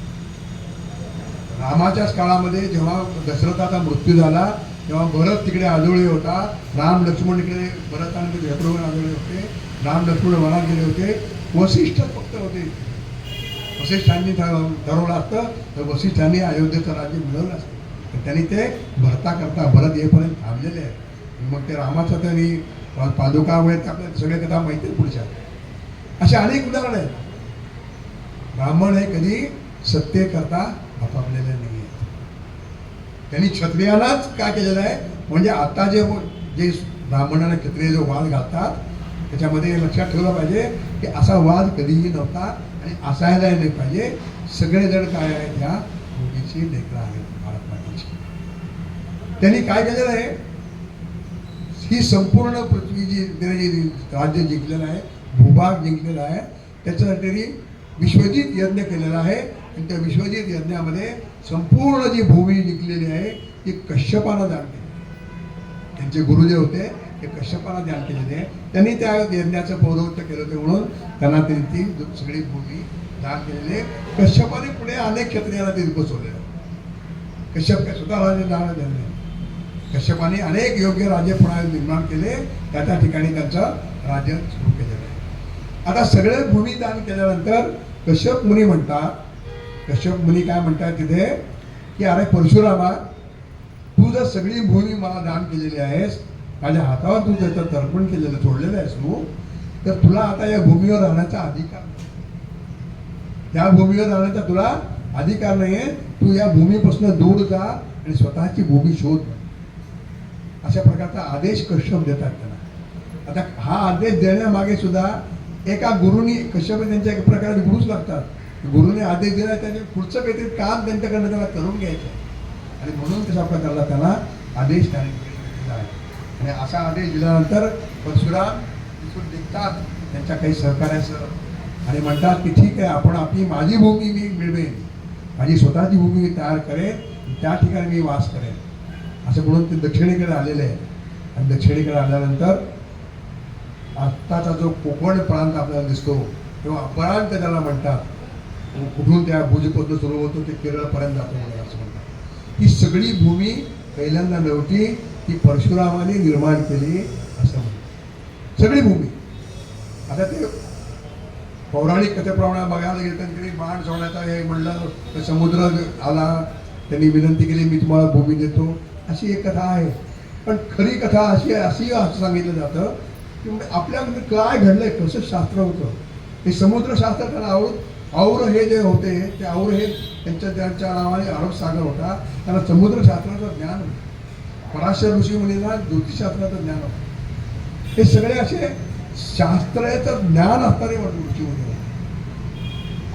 रामाच्याच काळामध्ये जेव्हा दशरथाचा मृत्यू झाला तेव्हा भरत तिकडे आजोळी होता, राम लक्ष्मण इकडे भरत आणि शत्रुघ्न आजोळी होते, राम लक्ष्मण वनात गेले होते, वसिष्ठ फक्त होते. वसिष्ठांनी ठरवलं असतं तर वसिष्ठांनी अयोध्येचं राज्य मिळवलं असतं. तर त्यांनी ते भरता भरत येईपर्यंत थांबलेले आहे. मग ते रामाचं त्यांनी पादुका वगैरे आपल्याला सगळे कथा माहिती आहे पुढच्या. असे अनेक उदाहरण आहेत. ब्राह्मण हे कधी सत्य करता आपापलेले नाही आहेत. त्यांनी क्षत्रियालाच काय केलेलं आहे, म्हणजे आता जे ब्राह्मणाला क्षत्रिय जो वाद घालतात त्याच्यामध्ये लक्षात ठेवलं पाहिजे की असा वाद कधीही नव्हता आणि असायलाही नाही पाहिजे. सगळेजण काय आहेत, ह्या भूमीची लेकरं आहेत, भारत मातेची. त्यांनी काय केलेलं आहे, ही संपूर्ण पृथ्वी जी राज्य जिंकलेलं आहे भूभाग जिंकलेला आहे. त्याच्यासाठी विश्वजित यज्ञ केलेला आहे आणि त्या विश्वजित यज्ञामध्ये संपूर्ण जी भूमी जिंकलेली आहे ती कश्यपानं दान केली. त्यांचे गुरुदेव होते ते कश्यपानं दान केलेले आहे. त्यांनी त्या यज्ञाचं पौरोहित्य केलं होतं म्हणून त्यांना ती सगळी भूमी दान केलेली आहे. कश्यपाने पुढे अनेक क्षत्रियांना ते बसवलेलं. कश्यप काय स्वतः राजे दान दिले. कश्यपाने अनेक योग्य राजे पुन्हा निर्माण केले. त्या ठिकाणी त्यांचं राज्य सुरू केलेलं आहे. आता सगळे भूमी दान केल्यानंतर कश्यप मुनी म्हणतात, कश्यप मुनी काय म्हणतात तिथे की अरे परशुरामा, तू जर सगळी भूमी मला दान केलेली आहेस, माझ्या हातावर तू त्याचं तर्पण केलेलं सोडलेलं आहेस तू, तर तुला आता या भूमीवर राहण्याचा अधिकार नाही. या भूमीवर राहण्याचा तुला अधिकार नाही आहे. तू या भूमीपासून दूर जा आणि स्वतःची भूमी शोध. अशा प्रकारचा आदेश कश्यप देतात त्यांना. आता हा आदेश देण्यामागे सुद्धा एका गुरुनी, कश्यप त्यांच्या एक प्रकारे गुरुच लागतात, गुरुने आदेश दिला त्याचे पुढचं काहीतरी काम त्यांच्याकडनं त्याला करून घ्यायचं आणि म्हणून तशा प्रकारला त्यांना आदेश त्याने दिला आहे. आणि असा आदेश दिल्यानंतर परशुराम तिथून निघतात त्यांच्या काही सहकार्यासह आणि म्हणतात की ठीक आहे, आपण आपली माझी भूमी मी मिळवेन, माझी स्वतःची भूमी मी तयार करेन, त्या ठिकाणी मी वास करेन असं म्हणून ते दक्षिणेकडे आलेले आहे. आणि दक्षिणेकडे आल्यानंतर आत्ताचा जो कोकण प्रांत आपल्याला दिसतो तेव्हा अपरांत त्याला म्हणतात. कुठून त्या भुजपासून सुरू होतो ते केरळपर्यंत जातो म्हणून असं म्हणतात. ही सगळी भूमी पहिल्यांदा नव्हती, ती परशुरामाने निर्माण केली असं म्हणतात. सगळी भूमी. आता ते पौराणिक कथेप्रमाणे बघायला गेलं तर त्यांनी बाण सोडण्याचा हे म्हणलं तर समुद्र आला, त्यांनी विनंती केली मी तुम्हाला भूमी देतो, अशी एक कथा आहे. पण खरी कथा अशी असं सांगितलं जातं की आपल्यामध्ये काय घडलंय, कसं शास्त्र होतं हे समुद्रशास्त्र त्यांना और हे जे होते ते और हे त्यांच्या नावाने अरब सागर होता. त्यांना समुद्रशास्त्राचं ज्ञान होतं. पराशर ऋषी मुनींना ज्योतिषशास्त्राचं ज्ञान होतं. हे सगळे असे शास्त्राचं ज्ञान असणारे ऋषी मुनी होते.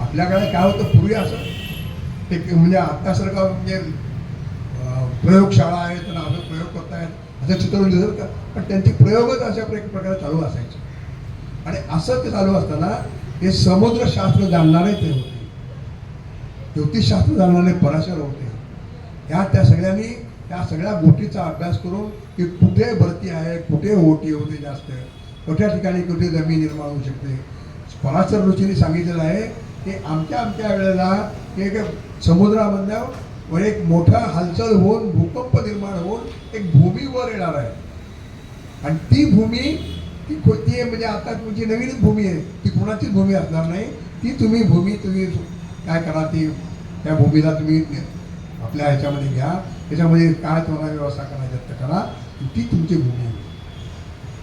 आपल्याकडे काय होतं पूर्वी असं ते म्हणजे आत्तासारखं म्हणजे प्रयोगशाळा आहेत आणि असं प्रयोग करतायत असं चित्रवून दिसत का, पण त्यांचे प्रयोगच अशा प्रकारे चालू असायचे. आणि असं ते चालू असताना हे समुद्रशास्त्र जाणणारे ते होते, ज्योतिषशास्त्र जाणणारे पराशर होते. त्या सगळ्यांनी त्या सगळ्या गोष्टीचा अभ्यास करून की कुठे भरती आहे, कुठे ओटी होते जास्त, कुठल्या ठिकाणी कुठे जमीन निर्माण होऊ शकते. पराशर ऋषींनी सांगितलेलं आहे की आमच्या वेळेला एक समुद्रामधल्या एक मोठा हालचाल होऊन भूकंप निर्माण होऊन एक भूमी वर येणार आहे आणि ती भूमी ती म्हणजे आता तुमची नवीनच भूमी आहे, ती कोणाचीच भूमी असणार नाही. ती भूमी तुम्ही काय करा, ती त्या भूमीला तुम्ही आपल्या ह्याच्यामध्ये घ्या, त्याच्यामध्ये काय तुम्हाला व्यवस्था करायची करा, ती तुमची भूमी आहे.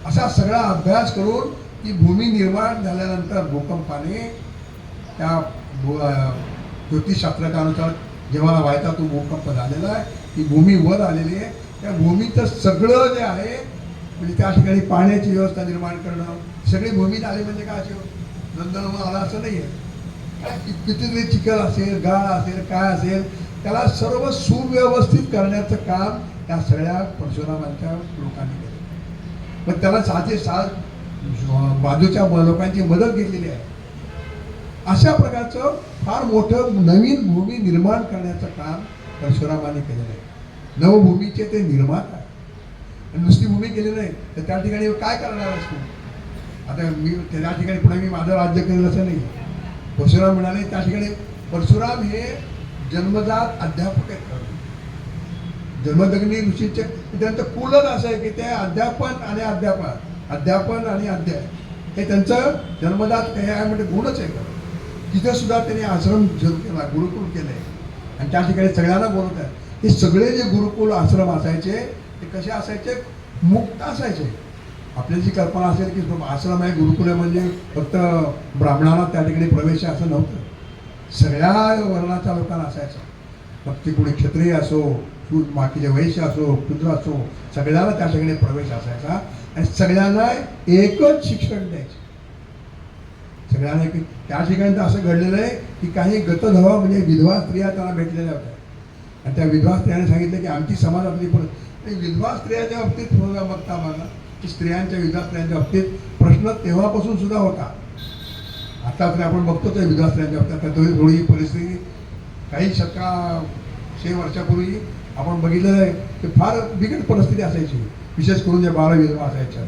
असा सगळा अभ्यास करून ती भूमी निर्माण झाल्यानंतर भूकंपाने त्या ज्योतिषशास्त्राच्या अनुसार जेव्हा व्हायचा तो भूकंप झालेला आहे, ती भूमी वर आलेली आहे. त्या भूमीचं सगळं जे आहे म्हणजे त्या ठिकाणी पाण्याची व्यवस्था निर्माण करणं, सगळी भूमीत आली म्हणजे काय असे नंदनवन आला असं नाही आहे. कितीतरी चिखल असेल, गाळ असेल, काय असेल, त्याला सर्व सुव्यवस्थित करण्याचं काम त्या सगळ्या परशुरामांच्या लोकांनी केलं. पण त्याला बाजूच्या लोकांची मदत घेतलेली आहे. अशा प्रकारचं फार मोठं नवीन भूमी निर्माण करण्याचं काम परशुरामाने केलेलं आहे. नवभूमीचे ते निर्माता आहे. नुसती भूमी केली नाही तर त्या ठिकाणी काय करणार असतो. आता मी त्या ठिकाणी पुढे मी माझं राज्य करेल असं नाही. परशुराम म्हणाले त्या ठिकाणी परशुराम हे जन्मजात अध्यापक आहेत. जन्मदग्नी ऋषीचे त्यांचं कुलच असं आहे की ते अध्यापन आणि अध्याय हे त्यांचं जन्मजात हे आहे म्हणजे गुणच आहे. तिथं सुद्धा त्यांनी आश्रम केला, गुरुकुल केलंय आणि त्या ठिकाणी सगळ्यांना बोलत आहे. हे सगळे जे गुरुकुल आश्रम असायचे ते कसे असायचे, मुक्त असायचे. आपली जी कल्पना असेल की आश्रम आहे, गुरुकुल आहे म्हणजे फक्त ब्राह्मणांना त्या ठिकाणी प्रवेश आहे असं नव्हतं. सगळ्या वर्णाच्या लोकांना असायचं. मग ते कोणी क्षत्रिय असो, बाकीचे वैश्य असो, शूद्र असो, सगळ्यांना त्या ठिकाणी प्रवेश असायचा आणि सगळ्यांना एकच शिक्षण द्यायचे. सगळ्यांना त्या ठिकाणी तर असं घडलेलं आहे की काही गतधवा म्हणजे विधवा स्त्रिया त्यांना भेटलेल्या होत्या आणि त्या विधवा स्त्रियाने सांगितलं की आमची समाजातली विधवा स्त्रियाच्या बाबतीत बघता मला की स्त्रियांच्या विधवा स्त्रियांच्या बाबतीत प्रश्न तेव्हापासून सुद्धा होता. आता तरी आपण बघतो त्या विधवा स्त्रियांच्या बाबतीत आता थोडी परिस्थिती काही 100 वर्षापूर्वी आपण बघितलेलं आहे की फार बिकट परिस्थिती असायची. विशेष करून ज्या 12 विधवा असायच्या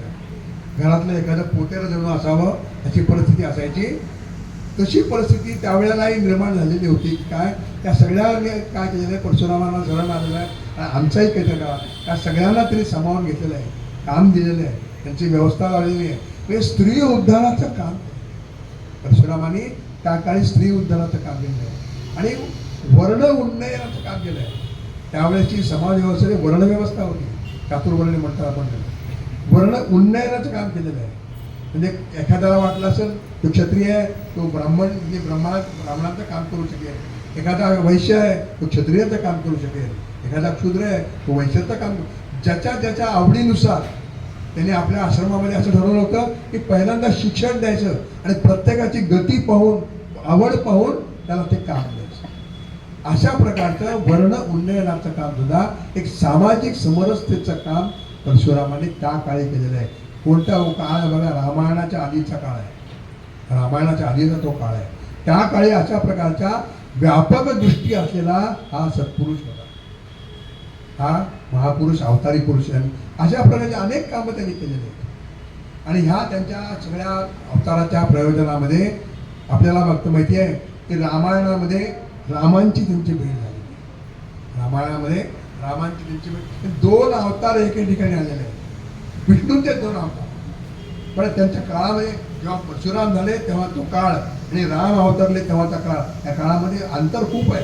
घरातलं एखादं पोतेरं जणू असावं अशी परिस्थिती असायची. तशी परिस्थिती त्यावेळेलाही निर्माण झालेली होती. काय त्या सगळ्यांनी काय केलेलं आहे, परशुरामांना धरण आलेलं आहे आणि आमचाही काही का त्या सगळ्यांना तरी सामावून घेतलेलं आहे, काम दिलेलं आहे, त्यांची व्यवस्था लावलेली आहे. म्हणजे स्त्री उद्धाराचं काम परशुरामांनी त्या काळी स्त्री उद्धाराचं काम केलं आहे आणि वर्ण उन्नयनाचं काम केलं आहे. त्यावेळेची समाज व्यवस्थेची वर्णव्यवस्था होती, चातुर्वर्णी म्हणतात आपण, वर्ण उन्नयनाचं काम केलेलं आहे. म्हणजे एखाद्याला वाटलं असेल तो क्षत्रिय आहे तो ब्राह्मण म्हणजे ब्राह्मणाचं काम करू शकेल, एखादा वैश्य आहे तो क्षत्रियाचं काम करू शकेल, एखादा क्षुद्र आहे तो वैश्याचं काम, ज्याच्या आवडीनुसार त्यांनी आपल्या आश्रमामध्ये असं ठरवलं होतं की पहिल्यांदा शिक्षण द्यायचं आणि प्रत्येकाची गती पाहून आवड पाहून त्याला ते काम द्यायचं. अशा प्रकारचं वर्ण उन्नयनाचं काम सुद्धा एक सामाजिक समरसतेचं काम परशुरामाने त्या काळी केलेलं आहे. कोणता काळ बघा, रामायणाच्या आधीचा काळ आहे, रामायणाच्या आधीचा तो काळ आहे. त्या काळी अशा प्रकारच्या व्यापक दृष्टी असलेला हा सत्पुरुष होता, हा महापुरुष अवतारी पुरुष आहे. अशा प्रकारचे अनेक कामं त्यांनी केलेली आहेत आणि ह्या त्यांच्या सगळ्या अवताराच्या प्रयोजनामध्ये आपल्याला फक्त माहिती आहे की रामायणामध्ये रामांची त्यांची भेट झाली. रामायणामध्ये रामांची त्यांची भेट, 2 अवतार एके ठिकाणी आलेले आहेत. विष्णूंचे 2 अवतार, पण त्यांच्या काळामध्ये जेव्हा परशुराम झाले तेव्हा तो काळ आणि राम अवतरले तेव्हाचा काळ, या काळामध्ये अंतर खूप आहे.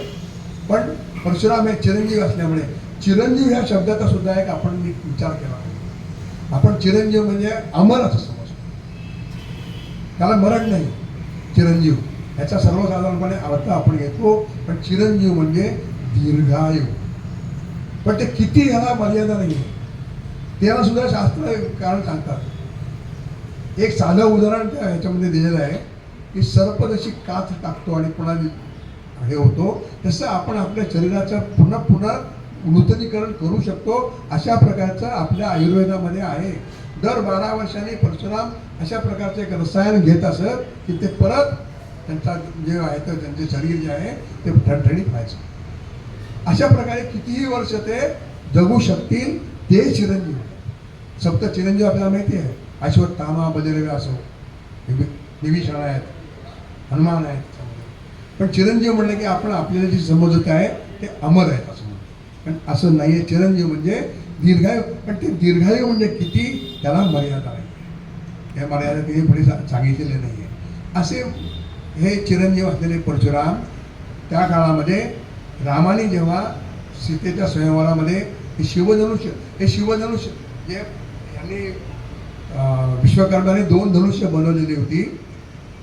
पण परशुराम हे चिरंजीव असल्यामुळे चिरंजीव ह्या शब्दाचा सुद्धा एक आपण विचार केला पाहिजे. आपण चिरंजीव म्हणजे अमर असं समजतो, त्याला मरण नाही. चिरंजीव ह्याचा सर्वसाधारणपणे अर्थ आपण घेतो, पण चिरंजीव म्हणजे दीर्घायू. पण ते किती ह्याला मर्यादा नाही आहे, त्याला सुद्धा शास्त्र कारण सांगतात. एक साधं उदाहरण त्या ह्याच्यामध्ये दिलेलं आहे की सर्प जशी काथ टाकतो आणि पुन्हा हे होतो, तसं आपण आपल्या शरीराचं पुन्हा नूतनीकरण करू शकतो. अशा प्रकारचं आपल्या आयुर्वेदामध्ये आहे. दर 12 वर्षांनी परशुराम अशा प्रकारचं एक रसायन घेत असत की ते परत त्यांचा जे आहे तर त्यांचे शरीर जे आहे ते ठणठणीत व्हायचं. अशा प्रकारे कितीही वर्ष ते जगू शकतील, ते चिरंजीव. सप्त चिरंजीव आपल्याला माहिती आहे, अश्वत्थामा, बलिरवी असो, विभीषण आहेत, हनुमान आहेत. पण चिरंजीव म्हणलं की आपण आपल्याला जी समजत आहे ते अमर आहेत असं म्हणतो. पण असं नाही आहे. चिरंजीव म्हणजे दीर्घायू, पण ते दीर्घायू म्हणजे किती त्याला मर्यादा आहे. त्या मर्यादा तिने पुढे सांगितलेले नाही आहे. असे हे चिरंजीव असलेले परशुराम त्या काळामध्ये रामाने जेव्हा सीतेच्या स्वयंवरामध्ये हे शिवधनुष्य जे यांनी विश्वकर्माने 2 धनुष्य बनवलेली होती.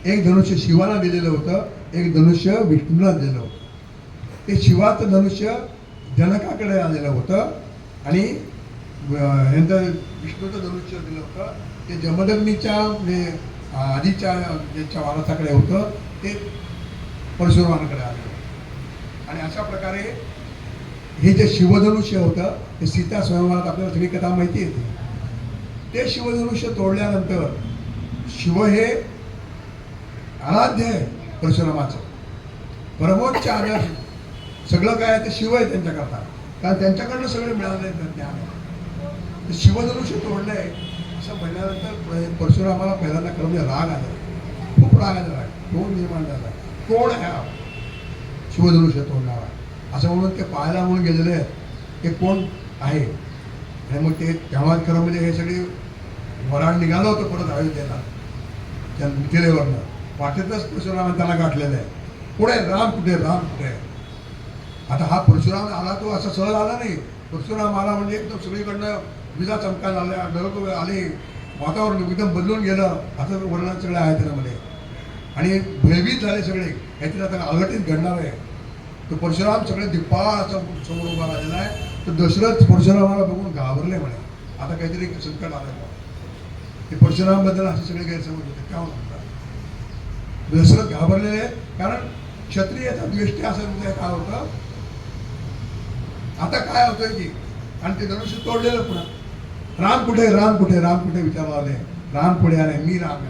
एक धनुष्य शिवाला दिलेलं होतं, एक धनुष्य विष्णूला दिलेलं होतं. ते शिवाचं धनुष्य जनकाकडे आलेलं होतं आणि ह्यांचं विष्णूचं धनुष्य दिलं होतं ते जमदग्नीच्या म्हणजे आधीच्या ज्यांच्या वारसाकडे होतं ते परशुरामांकडे आलेलं होतं. आणि अशा प्रकारे हे जे शिवधनुष्य होतं ते सीता स्वयंवरात आपल्याला सगळी कथा माहिती येते. ते शिवधनुष्य तोडल्यानंतर शिव हे आराध्य आहे परशुरामाचं, परमोच्च आदर्श सगळं काय आहे ते शिव आहे त्यांच्याकरता, कारण त्यांच्याकडनं सगळं मिळालं आहे ज्ञान. ते शिवधनुष्य तोडलं आहे असं म्हणल्यानंतर परशुरामाला पहिल्यांदा खरं म्हणजे राग आला, खूप राग आला, कोण निर्माण झाला, कोण आहे हा शिवधनुष्य तोडणारा असं म्हणून ते पाहायला म्हणून गेलेले आहेत ते कोण आहे. आणि मग ते तेव्हा खरं म्हणजे हे सगळे वराड निघालं होतं परत अयोध्येला त्या मिथिलेवरनं. वाटेतच परशुराम त्याला गाठलेलं आहे, कुठे राम कुठे, राम कुठे. आता हा परशुराम आला तो असा सहज आला नाही. परशुराम आला म्हणजे एकदम सगळीकडनं विजा चमकायला आल्या, ढग आले, वातावरण एकदम बदलून गेलं असं वर्णन सगळं आहे त्याच्यामध्ये. आणि भयभीत झाले सगळे, काहीतरी आता अलगटीत घडणार आहे. तो परशुराम सगळे दिप्पाळ असं समोर उभा राहिलेला आहे. तर दशरथ परशुरामाला बघून घाबरले म्हणे, आता काहीतरी संकट आलं. ते परशुरामबद्दल असे सगळे गैरसमज होते. काय म्हणतात दशरथ घाबरलेले आहेत, कारण क्षत्रियाचा द्वेष्टी असं म्हणजे काय होतं. आता काय होतंय की आणि ते धनुष्य तोडलेलं पुन्हा राम कुठे राम कुठे राम कुठे विचारायला आले. राम पुढे आले, मी राम आहे.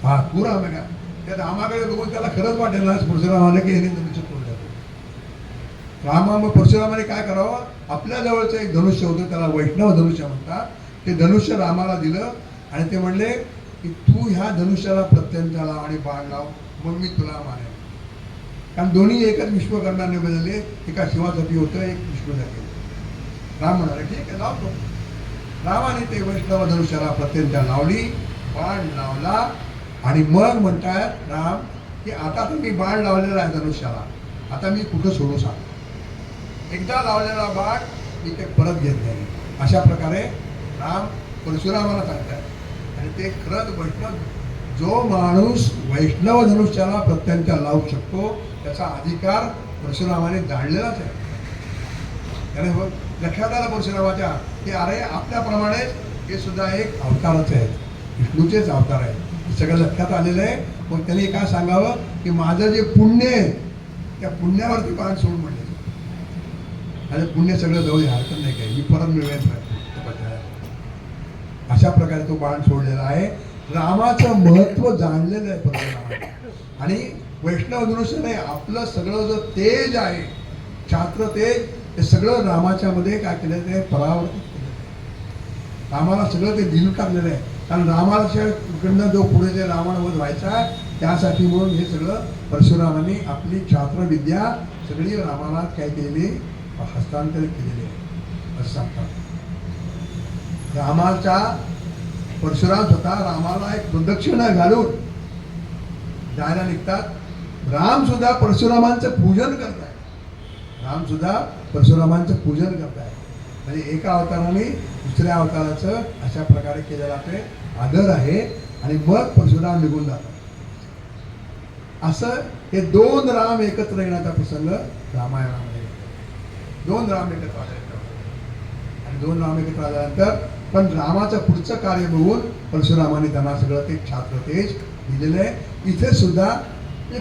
हा तू राम आहे का? त्या रामाकडे बघून त्याला खरंच वाटेल ना परशुरामाने की यांनी धनुष्य तोडलं. मग परशुरामाने काय करावं, आपल्या जवळचं एक धनुष्य होतं, त्याला वैष्णव धनुष्य म्हणतात. ते धनुष्य रामाला दिलं आणि ते म्हणले की तू ह्या धनुष्याला प्रत्यंचा लाव आणि बाण लाव, मग मी तुला मारेन. कारण दोन्ही एकच विश्वकर्माने बदलले, एका शिवासाठी होतं, एक विष्णूसाठी होतं. राम म्हणाले ठीक आहे लावतो. रामाने ते वैष्णव धनुष्याला प्रत्यंचा लावली, बाण लावला आणि मग म्हणतात राम की आता तर मी बाण लावलेला आहे धनुष्याला, आता मी कुठं सोडू सांग. एकदा लावलेला बाण मी ते परत घेत नाही. अशा प्रकारे राम परशुरामाला सांगतात. आणि ते खरंच वैष्णव, जो माणूस वैष्णव धनुष्याला प्रत्यंचा लावू शकतो त्याचा अधिकार परशुरामाने जाणलेलाच आहे. त्याने लक्षात आलं परशुरामाच्या की अरे आपल्याप्रमाणेच हे सुद्धा एक अवतारच आहेत, विष्णूचेच अवतार आहेत. सगळं लक्षात आलेलं आहे. मग त्यांनी काय सांगावं की माझं जे पुण्य आहे त्या पुण्यावरती बाण सोडून म्हणले, आणि पुण्य सगळं जवळ हरकत नाही काही, मी परत मिळवेल. अशा प्रकारे तो बाण सोडलेला आहे. रामाचं महत्व जाणलेलं आहे परशुरामाने. आणि वैष्णव धनुष्य नाही, आपलं सगळं जो तेज आहे, छात्र तेज, ते सगळं रामाच्या मध्ये काय केलं, ते परावर्तित केलं. रामाला सगळं ते दिलं टाकलेलं आहे. कारण रामाच्याकडनं जो पुढे जे रावणवध व्हायचा त्यासाठी म्हणून हे सगळं परशुरामाने आपली छात्रविद्या सगळी रामाला काय केली, हस्तांतरित केलेली आहे असं सांगतात. रामाच्या परशुराम स्वतः रामाला एक प्रदक्षिणा घालून जायला निघतात. राम सुद्धा परशुरामांचं पूजन करताय. राम सुद्धा परशुरामांचं पूजन करताय. म्हणजे एका अवताराने दुसऱ्या अवताराचं अशा प्रकारे केलेला ते आदर आहे. आणि मग परशुराम निघून जातात. असं हे दोन राम एकत्र येण्याचा प्रसंग रामायणामध्ये येतो. दोन राम एकत्र आले आणि दोन राम एकत्र आल्यानंतर पण रामाचं पुढचं कार्य बघून परशुरामाने त्यांना सगळं ते छात्र तेज दिलेलं आहे. इथे सुद्धा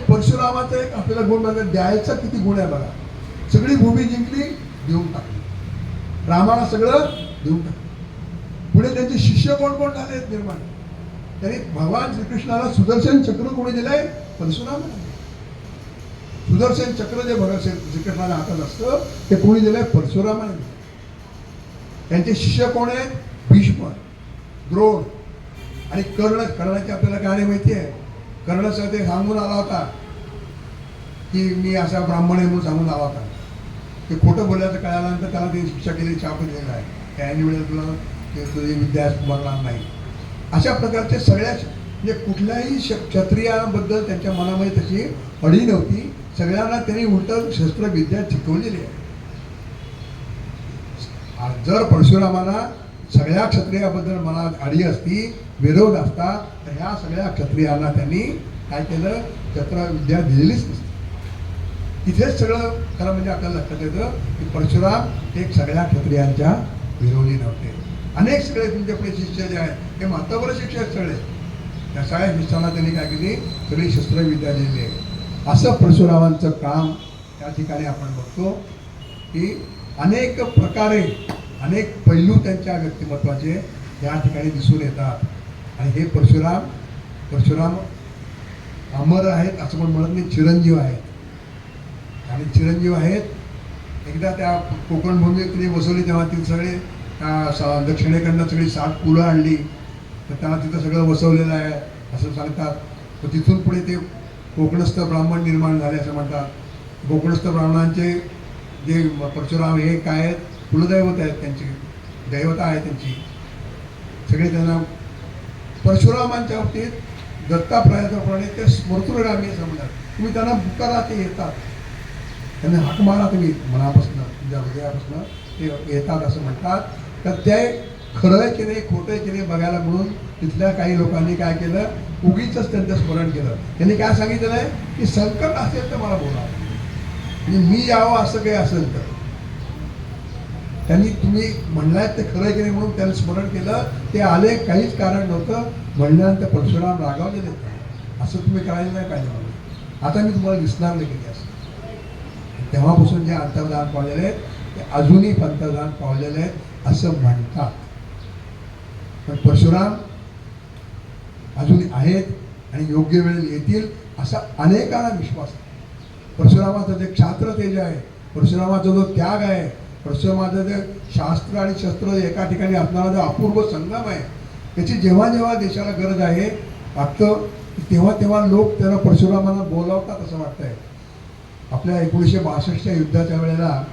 परशुरामाचं एक आपल्याला गुण बघा, द्यायचा किती गुण आहे बघा. सगळी भूमी जिंकली, देऊन टाकली. रामाला सगळं देऊन टाकलं. पुढे त्यांचे शिष्य कोण कोण झाले निर्माण. त्यांनी भगवान श्रीकृष्णाला सुदर्शन चक्र कोणी दिलंय, परशुराम. सुदर्शन चक्र जे भगवान श्रीकृष्णाला हातात असतं ते कोणी दिलंय, परशुरामाने. त्यांचे शिष्य कोण आहेत, भीष्म, द्रोण आणि कर्ण. कर्णाची आपल्याला कहाणी माहिती आहे. कर्णचं ते सांगून आला होता की मी असा ब्राह्मण आहे म्हणून सांगून आला होता. ते खोटं बोलल्याचं कळाल्यानंतर त्याला ते शिक्षा केली, शाप दिलेला आहे. त्याने वेळेला तुला तुझी विद्या बनणार नाही. अशा प्रकारचे सगळ्या म्हणजे कुठल्याही क्षत्रियाबद्दल त्यांच्या मनामध्ये तशी अडी नव्हती. सगळ्यांना त्यांनी उलट शस्त्रविद्या शिकवलेली आहे. जर परशुरामाला सगळ्या क्षत्रियाबद्दल मनात अडी असती, विरोध असता, तर ह्या सगळ्या क्षत्रियांना त्यांनी काय केलं, शस्त्रविद्या दिलेलीच नसती. तिथेच सगळं खरं म्हणजे आपल्याला लक्षात येतं की परशुराम एक सगळ्या क्षत्रियांच्या विरोधी नव्हते. अनेक सगळे तुमचे आपले शिष्य जे आहेत हे मातबर शिक्षक सगळे, त्या सगळ्या शिष्याला त्यांनी काय केली, सगळी शस्त्रविद्या दिली आहे. असं परशुरामांचं काम त्या ठिकाणी आपण बघतो की अनेक प्रकारे अनेक पैलू त्यांच्या व्यक्तिमत्वाचे या ठिकाणी दिसून येतात. आणि हे परशुराम अमर आहेत असं पण म्हणत नाही, चिरंजीव आहेत. आणि चिरंजीव आहेत. एकदा त्या कोकण भूमीकडे बसवली तेव्हा ती सगळे दक्षिणेकडनं सगळी 60 पुलं आणली, तर त्यांना तिथं सगळं बसवलेलं आहे असं सांगतात. तर तिथून पुढे ते कोकणस्थ ब्राह्मण निर्माण झाले असं म्हणतात. कोकणस्थ ब्राह्मणांचे जे परशुराम हे काय आहेत, कुलदैवत आहेत, त्यांची दैवता आहे त्यांची. सगळे त्यांना परशुरामांच्या बाबतीत दत्ताप्रयाप्रमाणे ते स्मृतुर्गामी असं म्हणतात. तुम्ही त्यांना पुकारा ते येतात, त्यांना हाक मारा तुम्ही मनापासून, तुमच्या हृदयापासून ते येतात असं म्हणतात. तर ते खरं आहे की नाही, खोटं आहे की नाही बघायला म्हणून तिथल्या काही लोकांनी काय केलं, उगीच त्यांचं स्मरण केलं. त्यांनी काय सांगितलं आहे की संकट असेल तर मला बोला, म्हणजे मी यावं असं काही असेल तर. त्यांनी तुम्ही म्हणलाय ते खरं आहे की नाही म्हणून त्यांनी स्मरण केलं. ते आले, काहीच कारण नव्हतं. म्हणल्यानंतर परशुराम रागावलेले होते. असं तुम्ही करायला नाही पाहिजे म्हणून. आता मी तुम्हाला दिसणार नाही किती असं. तेव्हापासून जे अंतर्धान पावलेले आहेत ते अजूनही पंतधान पावलेले आहेत. असं म्हणतात. पण परशुराम अजून आहेत आणि योग्य वेळेला येतील असा अनेकांना विश्वास आहे. परशुरामाचं जे क्षात्र तेज आहे, परशुरामाचा जो त्याग आहे, परशुरामाचं जे शास्त्र आणि शस्त्र एका ठिकाणी असणारा जो अपूर्व संगम आहे, त्याची जेव्हा जेव्हा देशाला गरज आहे वाटतं तेव्हा तेव्हा लोक त्यांना परशुरामांना बोलावतात असं वाटतंय. आपल्या 1962च्या युद्धाच्या वेळेला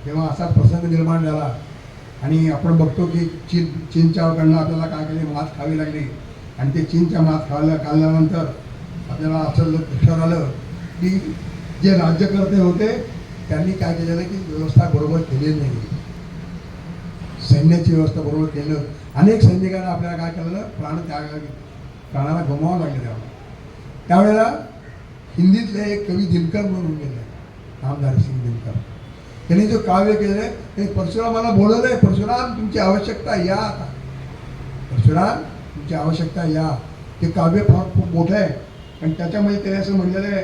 जेव्हा असा प्रसंग निर्माण झाला आणि आपण बघतो की चीनच्याकडनं आपल्याला काय केले, मात खावी लागली आणि ते चीनच्या मात खाल्ल्यानंतर आपल्याला असं लक्षात आलं की जे राज्यकर्ते होते त्यांनी काय केलेलं की व्यवस्था बरोबर केलेली नाही, सैन्याची व्यवस्था बरोबर केलं. अनेक सैनिकांना आपल्याला काय केलं, प्राणाला गमवावं लागले. त्यावेळेला हिंदीतले एक कवी दिनकर म्हणून गेले, नामधारी सिंग दिनकर, त्यांनी जो काव्य केलं ते परशुरामाला बोलवलंय, परशुराम तुमची आवश्यकता या, आता परशुराम तुमची आवश्यकता या. ते काव्य फार खूप मोठं आहे आणि त्याच्यामध्ये त्याने असं म्हणलेलं आहे,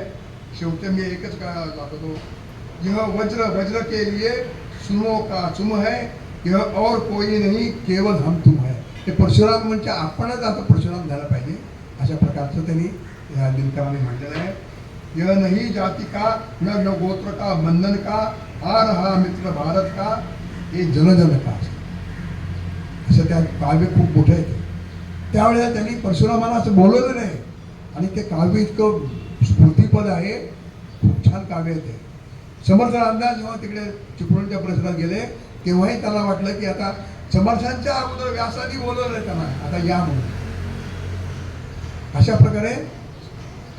शेवटी मी एकच का दाखवतो, यह वज्र के लिए सुमो का सुम है, यह और कोई नहीं केवल हम तुम है. ते परशुराम म्हणजे आपणच आता परशुराम झाला पाहिजे अशा प्रकारचं त्यांनी या दिनकरांनी म्हटलेलं आहे. यह नहीं जाति का न गोत्र का बंधन का, आ रहा मित्र भारत का, हे जनजन का, असं त्या काव्य खूप मोठं आहे. त्यावेळेला त्यांनी परशुरामाला असं बोलवलं नाही आणि ते काव्य इतकं स्फूर्तिपद आहे, खूप छान काव्य आहे ते. समर्थ रामदास जेव्हा तिकडे चिपळूणच्या परिसरात गेले तेव्हाही त्यांना वाटलं की आता समर्थांच्या अगोदर व्यासानी बोलवलंय त्यांना, आता या म्हणून. अशा प्रकारे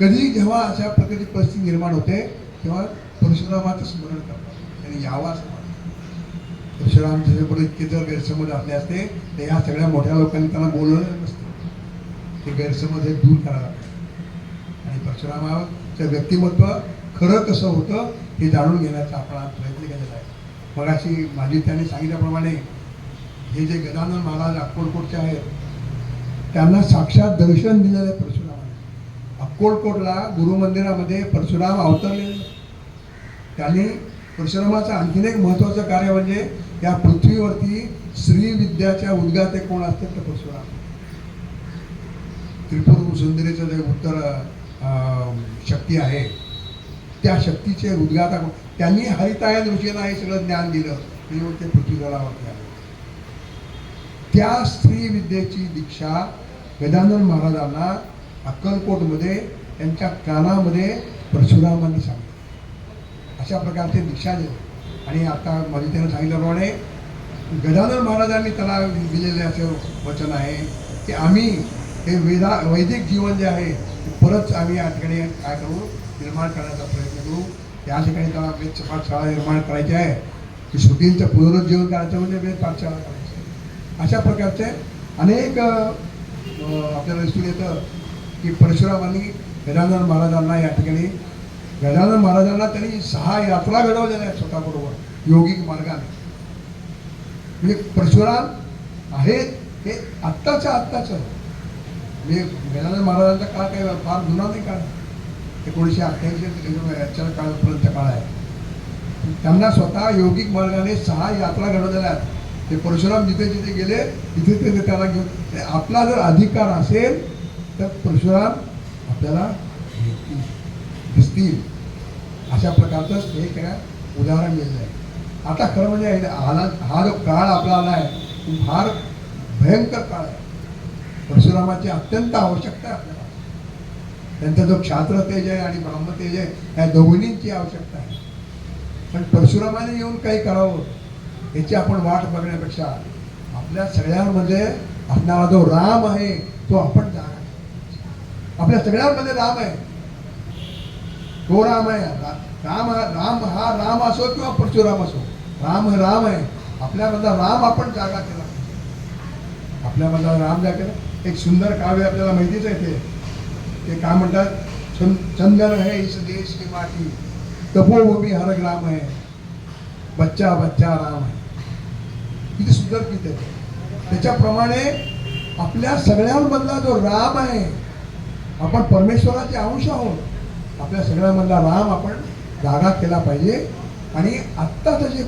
कधी जेव्हा अशा प्रकारची परिस्थिती निर्माण होते तेव्हा परशुरामाचं स्मरण करतात, त्यांनी यावं असं वाटतं. परशुरामचे बरोबर इतके जर गैरसमज असले असते तर ह्या सगळ्या मोठ्या लोकांनी त्यांना बोलवलं नसतं. ते गैरसमज हे दूर करायला लागतात आणि परशुरामाचं व्यक्तिमत्व खरं कसं होतं हे जाणून घेण्याचा आपण आज प्रयत्न केलेला आहे. मगाशी माझी त्यांनी सांगितल्याप्रमाणे हे जे गजानन महाराज अक्कलकोटचे आहेत त्यांना साक्षात दर्शन दिलेलं आहे परशुरामाने. अक्कलकोटला गुरुमंदिरामध्ये परशुराम अवतरलेले. त्यांनी परशुरामाचं आणखीन एक महत्त्वाचं कार्य म्हणजे या पृथ्वीवरती श्रीविद्याच्या उद्गाते कोण असतात तर परशुराम. त्रिपुर सुंदरीचं जे उत्तर शक्ती आहे त्या शक्तीचे उद्गाता कोण, त्यांनी हरितायन ऋषींना हे सगळं ज्ञान दिलं म्हणून ते पृथ्वीतलावरती आले. त्या स्त्री विद्येची दीक्षा गजानन महाराजांना अक्कलकोटमध्ये त्यांच्या कानामध्ये परशुरामांनी सांगितलं. अशा प्रकारचे दीक्षा दिली. आणि आता मध्ये त्यानं सांगितल्याप्रमाणे गजानन महाराजांनी त्याला दिलेले असे वचन आहे की आम्ही हे वैदिक जीवन जे आहे परत आम्ही या ठिकाणी काय करू, निर्माण करण्याचा प्रयत्न करू. त्या ठिकाणी त्याला वेद पाठशाळा निर्माण करायची आहे की श्रुतींचं पुनरुज्जीवन करायचं म्हणजे वेद पाठशाळा करायची. अशा प्रकारचे अनेक आपल्याला दिसून येतं की परशुरामांनी गजानन महाराजांना या ठिकाणी गजानन महाराजांना त्यांनी 6 यात्रा घडवलेल्या आहेत स्वतःबरोबर योगिक मार्गाने. म्हणजे परशुराम आहेत हे आत्ताचं म्हणजे गजानन महाराजांचा काळ काही फार जुना नाही काळ, 1988 काळपर्यंत काळ आहे. त्यांना स्वतः योगिक मार्गाने 6 यात्रा घडवलेल्या आहेत. ते परशुराम जिथे जिथे गेले तिथे तिथे त्याला घेऊन आपला जर अधिकार असेल तर परशुराम आपल्याला दिसतील. अशा प्रकारचं हे काय उदाहरण दिलेलं आहे. आता खरं म्हणजे हा जो काळ आपला आला आहे फार भयंकर काळ आहे. परशुरामाची अत्यंत आवश्यकता आहे आपल्याला. त्यांचा जो क्षात्र तेज आहे आणि ब्रह्मतेज आहे या दोन्हींची आवश्यकता आहे. पण परशुरामाने येऊन काही करावं याची आपण वाट बघण्यापेक्षा आपल्या सगळ्यांमध्ये असणारा जो राम आहे तो आपण जागा. आपल्या सगळ्यांमध्ये राम आहे, तो राम आहे. राम असो किंवा परशुराम असो, राम आहे. आपल्यामधला राम आपण जागा केला. आपल्यामधला राम जागा केला. एक सुंदर काव्य आपल्याला माहितीच आहे ते काय म्हणतात, चंदन है इस देश की माटी, तपोभूमी हर ग्राम है, बच्चा बच्चा राम है. किती सुंदर गीत आहे. त्याच्याप्रमाणे आपल्या सगळ्यांमधला जो राम आहे, आपण परमेश्वराचे अंश आहोत. आपल्या सगळ्यांमधला राम आपण जागा केला पाहिजे. आणि आत्ताचं जे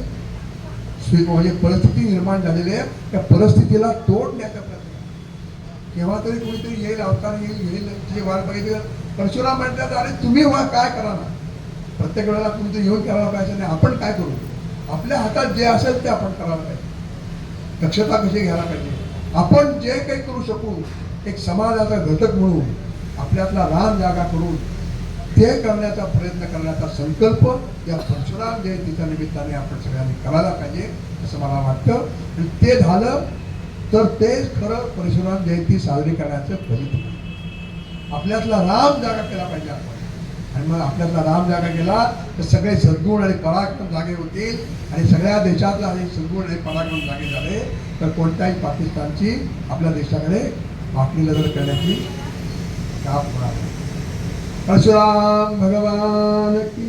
म्हणजे परिस्थिती निर्माण झालेली आहे. त्या परिस्थितीला तोडण्याचा प्रयत्न करा. केव्हा तरी कोणीतरी येईल, अवतार येईल तिची वाट बघितली. परशुराम म्हणतात अरे तुम्ही काय करा ना. प्रत्येक वेळेला कोणीतरी येऊन करायला पाहिजे नाही. आपण काय करू, आपल्या हातात जे असेल ते आपण करायला पाहिजे. दक्षता कशी घ्यायला पाहिजे. आपण जे काही करू शकू एक समाजाचा घटक म्हणून आपल्यातला रान जागा करून ते करण्याचा प्रयत्न करण्याचा संकल्प या परशुराम जयंतीच्या निमित्ताने आपण सगळ्यांनी करायला पाहिजे असं मला वाटतं. आणि ते झालं तर तेच खरं परशुराम जयंती साजरी करण्याचं फलित. आपल्यातला राम जागा केला पाहिजे आपण. आणि मग आपल्यातला राम जागा केला तर सगळे सद्गुण आणि पराक्रम जागे होतील. आणि सगळ्या देशातला आणि सद्गुण आणि पराक्रम जागे झाले तर कोणत्याही पाकिस्तानची आपल्या देशाकडे वाकडी नजर करण्याची काम होणार. परशुराम भगवान की